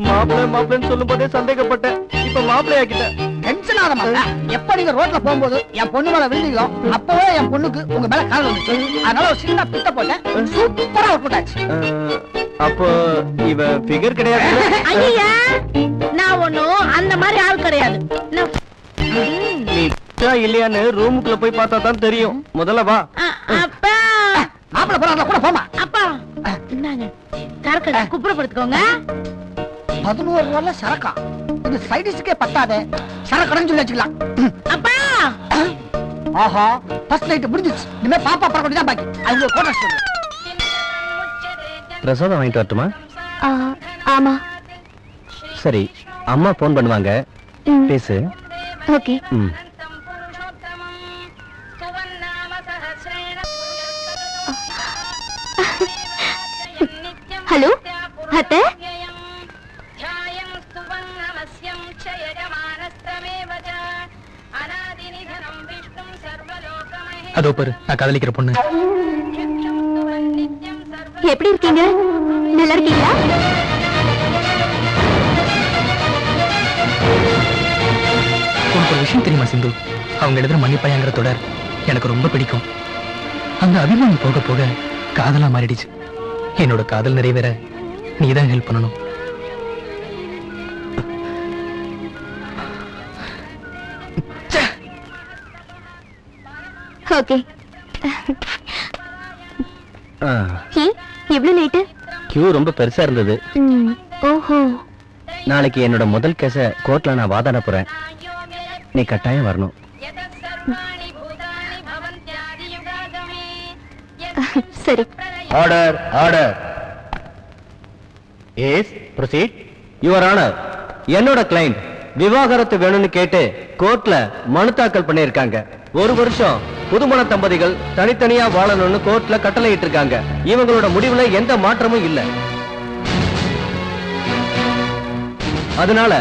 மாப்பிள்ளன்னு சொல்லும் போதே சந்தேகப்பட்டேன். இப்ப மாப்பிள்ளை ஆக்கிட்டேன். டென்ஷன் ஆகாத மாப்பிள்ள. எப்ப நீங்க ரோட்ல போகும்போது என் பொண்ணு மேல விழுந்தீங்களோ அப்பவே என் பொண்ணுக்கு உங்க மேல காதல் வந்துச்சு. அதனால ஒரு சின்ன பித்த போட்டேன். சூப்பரா ஒர்க் அவுட் ஆச்சு. அப்போ இவ ஃபிகர் கிடையாது. ஐயா நான் ஒண்ணும் அந்த மாதிரி ஆள் கிடையாது. நீ இல்லையான்னு ரூமுக்குள்ள போய் பார்த்தா தான் தெரியும். முதல்ல வா. அப்பா மாப்பிள்ள போறாங்க கூட போமா. அப்பா என்னங்க சரக்கு குப்புறப்படுத்துக்கோங்க. 11 ரூபாய்ல சரக்கா? இது சைடிஸ்க்கே பத்தாதே. சரக்கடன்னு சொல்லி வச்சுக்கலாம். அப்பா ஆஹா ஃபர்ஸ்ட் நைட் முடிஞ்சிச்சு. இனிமே பாப்பா பறக்கடி தான் பாக்கி. அவங்க கோட்டர்ஸ் சொல்லு. பிரசாதம் வாங்கிட்டு வரட்டுமா? ஆமா. சரி அம்மா போன் பண்ணுவாங்க, பேசு. ஓகே. அத்தை அதோ பாரு நான் காதலிக்கிற பொண்ணு. எப்படி இருக்கீங்க? நல்லா இருக்கீங்களா? உனக்கு ஒரு விஷயம் தெரியுமா சிந்து? அவங்க எழுதுற மன்னிப்பாயங்கிற தொடர் எனக்கு ரொம்ப பிடிக்கும். அந்த அபிமானம் போக போக காதலா மாறிடுச்சு. என்னோட காதல் நிறைவேற நீதான் ஹெல்ப் பண்ணணும். ஓகே. எவ்வளவு லேட்டு? கியூ ரொம்ப பெருசா இருந்தது. ஓஹோ. நாளைக்கு என்னோட முதல் கேஸ கோர்ட்ல நான் வாதாட போறேன். நீ கட்டாயம் வரணும். சரி. Order order. Yes proceed. Your honour, என்னோட கிளைண்ட் விவாகரத்து வேணும்னு கேட்டு கோர்ட்ல மனு தாக்கல் பண்ணிருக்காங்க. 1 வருஷம் புதுமண தம்பதிகள் தனித்தனியா வாழணும்னு கோர்ட்ல கட்டளையிட்டு இருக்காங்க. இவங்களோட முடிவுல எந்த மாற்றமும் இல்ல. அதனால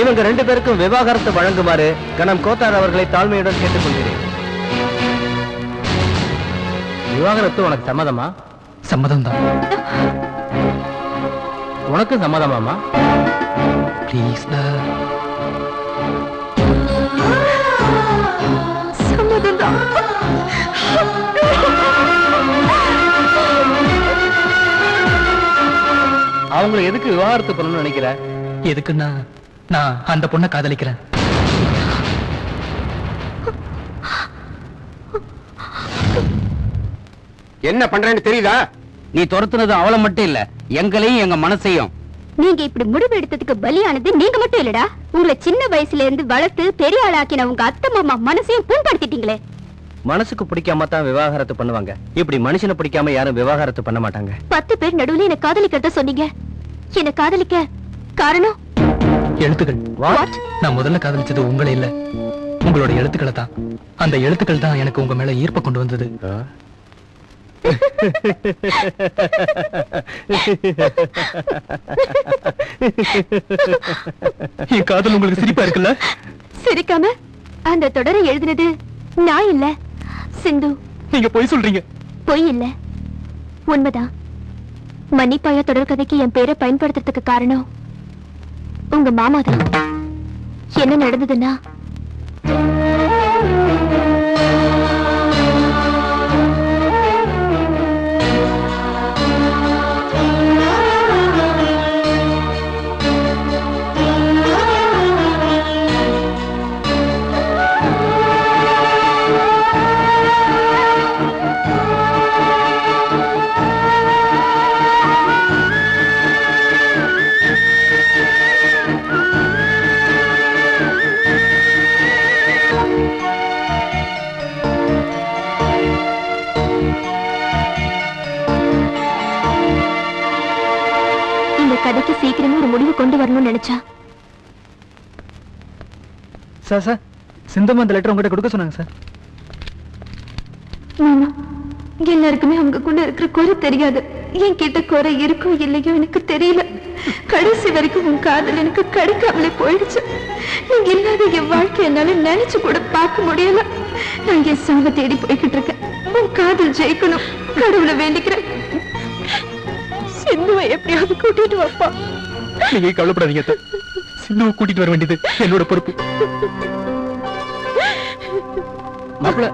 இவங்க 2 பேருக்கும் விவாகரத்து வழங்குமாறு கணம் கோத்தார் அவர்களை தாழ்மையுடன் கேட்டுக்கொள்கிறேன். விவாகரத்து உனக்கு சம்மதமா? சம்மதம் தான். உனக்கு சம்மதமாமா? ப்ளீஸ் சம்மதம் தான். அவங்களை எதுக்கு விவாகரத்து பண்ணணும்னு நினைக்கிற? எதுக்குன்னா நான் அந்த பொண்ணை காதலிக்கிறேன். என்ன பண்றேன்னு தெரியுதா? நீ துரத்துனது அவளை மட்டும் இல்ல, எங்களையும் எங்க மனசையும். நீங்க இப்படி முடிவு எடுத்ததுக்கு பலியானது நீங்க மட்டும் இல்லடா. உங்களை சின்ன வயசுல இருந்து வளர்த்து பெரிய ஆளாக்கின உங்க அத்தை மாமா மனசையும் புண்படுத்திட்டீங்களே. மனசுக்கு பிடிக்காம தான் விவாகரத்து பண்ணுவாங்க. இப்படி மனுஷனை பிடிக்காம யாரும் விவாகரத்து பண்ண மாட்டாங்க. 10 பேர் நடுவுல என்ன காதலிக்கிறத சொன்னீங்க. என்ன காதலிக்க காரணம்? எழுத்துக்கள். நான் முதல்ல காதலிச்சது உங்களை இல்ல, உங்களோட எழுத்துக்களை தான். அந்த எழுத்துக்கள் தான் எனக்கு உங்க மேல ஈர்ப்ப கொண்டு வந்தது. என் காதல் உங்களுக்கு சிரிப்பா இருக்குல்ல? சிரிக்காம அந்த தொடரை எழுதினது நான் இல்ல, சிந்து. நீங்க பொய் சொல்றீங்க. பொய் இல்ல, உண்மைதான். மன்னிப்பாயா தொடர் கதைக்கு என் பேரை பயன்படுத்துறதுக்கு காரணம் உங்க மாமா தான். என்ன நடந்ததுன்னா, கதைக்கு சீக்கிரமே ஒரு முடிவு கொண்டு வரணும்னு நினைச்சா. சார் சிந்தம்மா அந்த லெட்டர் உங்ககிட்ட கொடுக்க சொன்னாங்க சார். எல்லாருக்குமே அவங்களுக்குள்ள இருக்கிற குறை தெரியாது. என் கிட்ட குறை இருக்கோ இல்லையோ எனக்கு தெரியல. கடைசி வரைக்கும் உன் காதல் எனக்கு கிடைக்காமலே போயிடுச்சு. நீங்க இல்லாத என் வாழ்க்கை என்னால நினைச்சு கூட பார்க்க முடியல. நான் என் சாவை தேடி போய்கிட்டு இருக்கேன். உன் காதல் ஜெயிக்கணும், கடவுளை வேண்டிக்கிறேன். சிந்துவை எப்படியாவது கூட்டிட்டு வாப்பா. நீங்க கவலைப்படாதீங்க. சிந்துவை கூட்டிட்டு வர வேண்டியது என்னோட பொறுப்பு. மாப்பிள்ள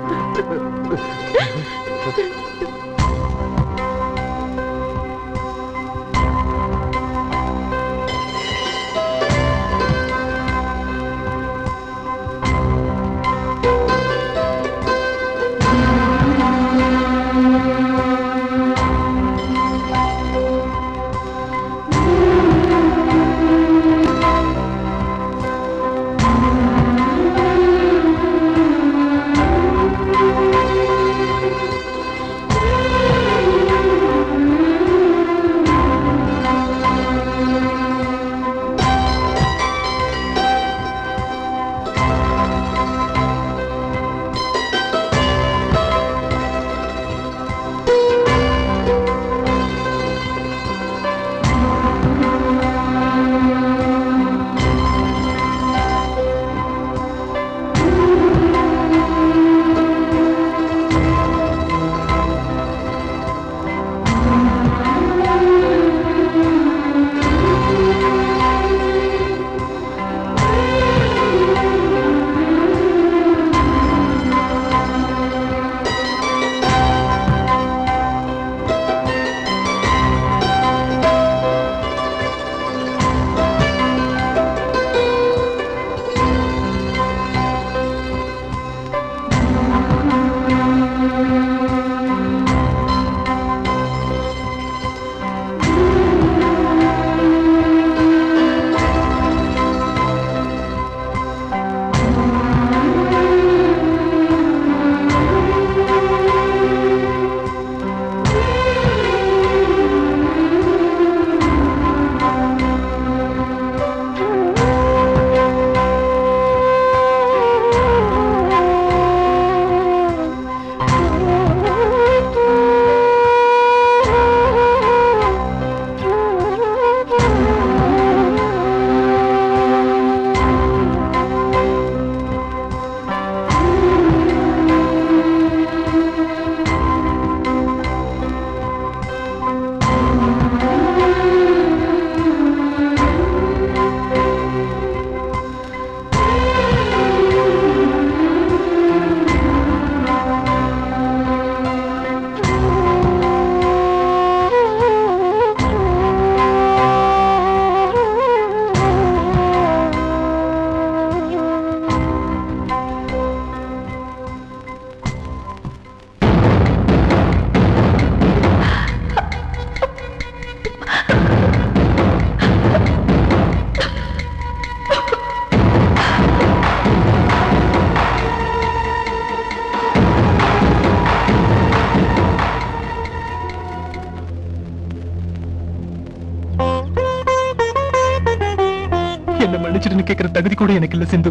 கேட்கிற தகுதி கூட எனக்கு இல்ல சிந்து.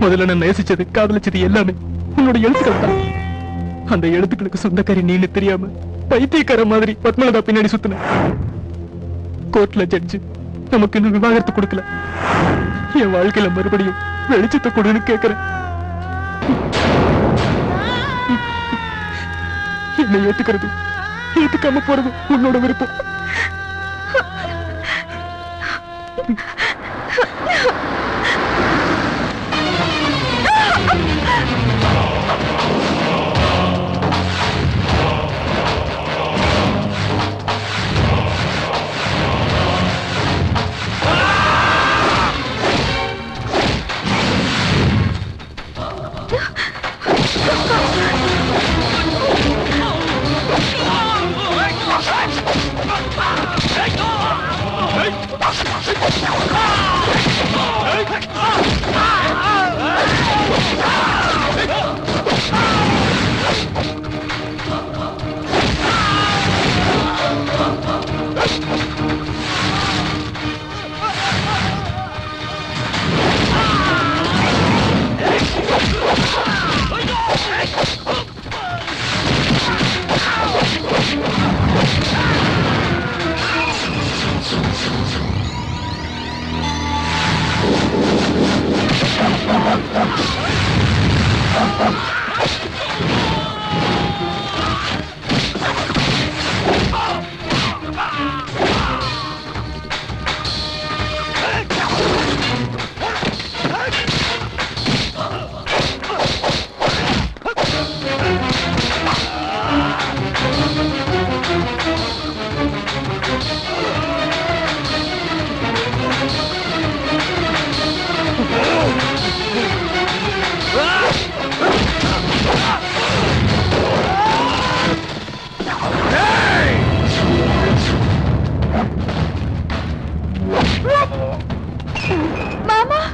முதல்ல நான் நேசிச்சது காதலிச்சது எல்லாமே உன்னோட எழுத்துக்கள் தான். அந்த எழுத்துக்களுக்கு சொந்தக்காரி நீன்னு தெரியாம பைத்தியக்கார மாதிரி பத்மலதா பின்னாடி சுத்தின. கோர்ட்ல ஜட்ஜு நமக்கு இன்னும் விவாகரத்து கொடுக்கல. என் வாழ்க்கையில மறுபடியும் வெளிச்சத்தை கொடுன்னு கேட்கிறேன். என்னை ஏத்துக்கிறது ஏத்துக்காம போறது உன்னோட விருப்பம்.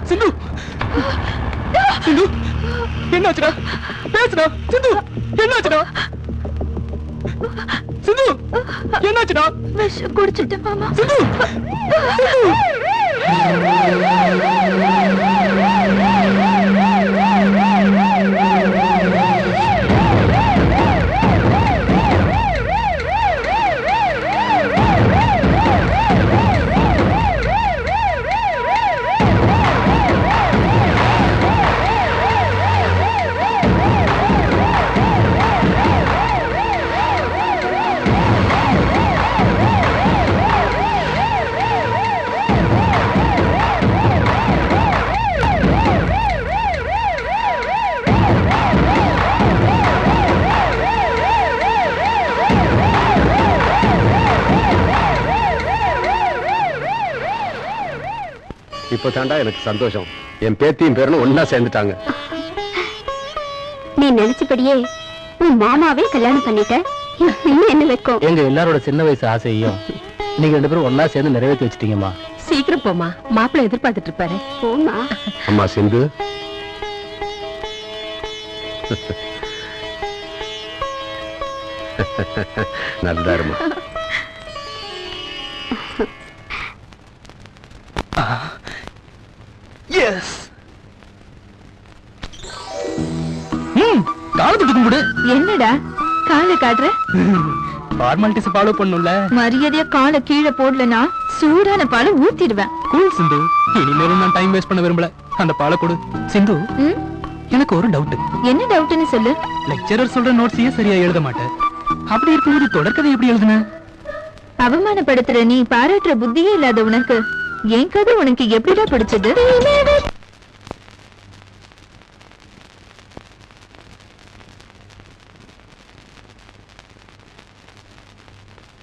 சிந்து சிந்து என்னாச்சுடா? பேசுடா சிந்து, என்னாச்சுடா? சிந்து என்னாச்சுடா? விஷம் குடிச்சிட்டேன் மாமா. சிந்து இப்ப தாண்டா எனக்கு சந்தோஷம். என் பேத்தியும் பேரனும் ஒன்னா சேர்ந்துட்டாங்க. நீ நினைச்சபடியே உன் மாமாவே கல்யாணம் பண்ணிட்ட. இன்னும் என்ன வைக்கும்? எங்க எல்லாரோட சின்ன வயசு ஆசையும் நீங்க 2 பேரும் ஒன்னா சேர்ந்து நிறைவேற்றி வச்சிட்டீங்கம்மா. சீக்கிரம் போமா, மாப்பிள்ளை எதிர்பார்த்துட்டு இருப்பாரு. போமா. அம்மா சிந்து, நல்லா இருமா. எஸ் காலத்துக்கு கும்பிடு. என்னடா காலை காட்டுற? ஃபார்மாலிட்டிஸ் ஃபாலோ பண்ணும்ல. மரியாதையா காலை கீழே போடலனா சூடான பாலை ஊத்திடுவேன். கூல் சிந்து, இனிமேலும் நான் டைம் வேஸ்ட் பண்ண விரும்பல. அந்த பாலை கொடு. சிந்து, எனக்கு ஒரு டவுட். என்ன டவுட்னு சொல்லு. லெக்சரர் சொல்ற நோட்ஸையே சரியா எழுத மாட்டேன். அப்படி இருக்கும்போது தொடர்கதை எப்படி எழுதுன? அவமானப்படுத்துற நீ, பாராட்டுற புத்தியே இல்லாத உனக்கு என் கதை உனக்கு எப்படிடா பிடிச்சது?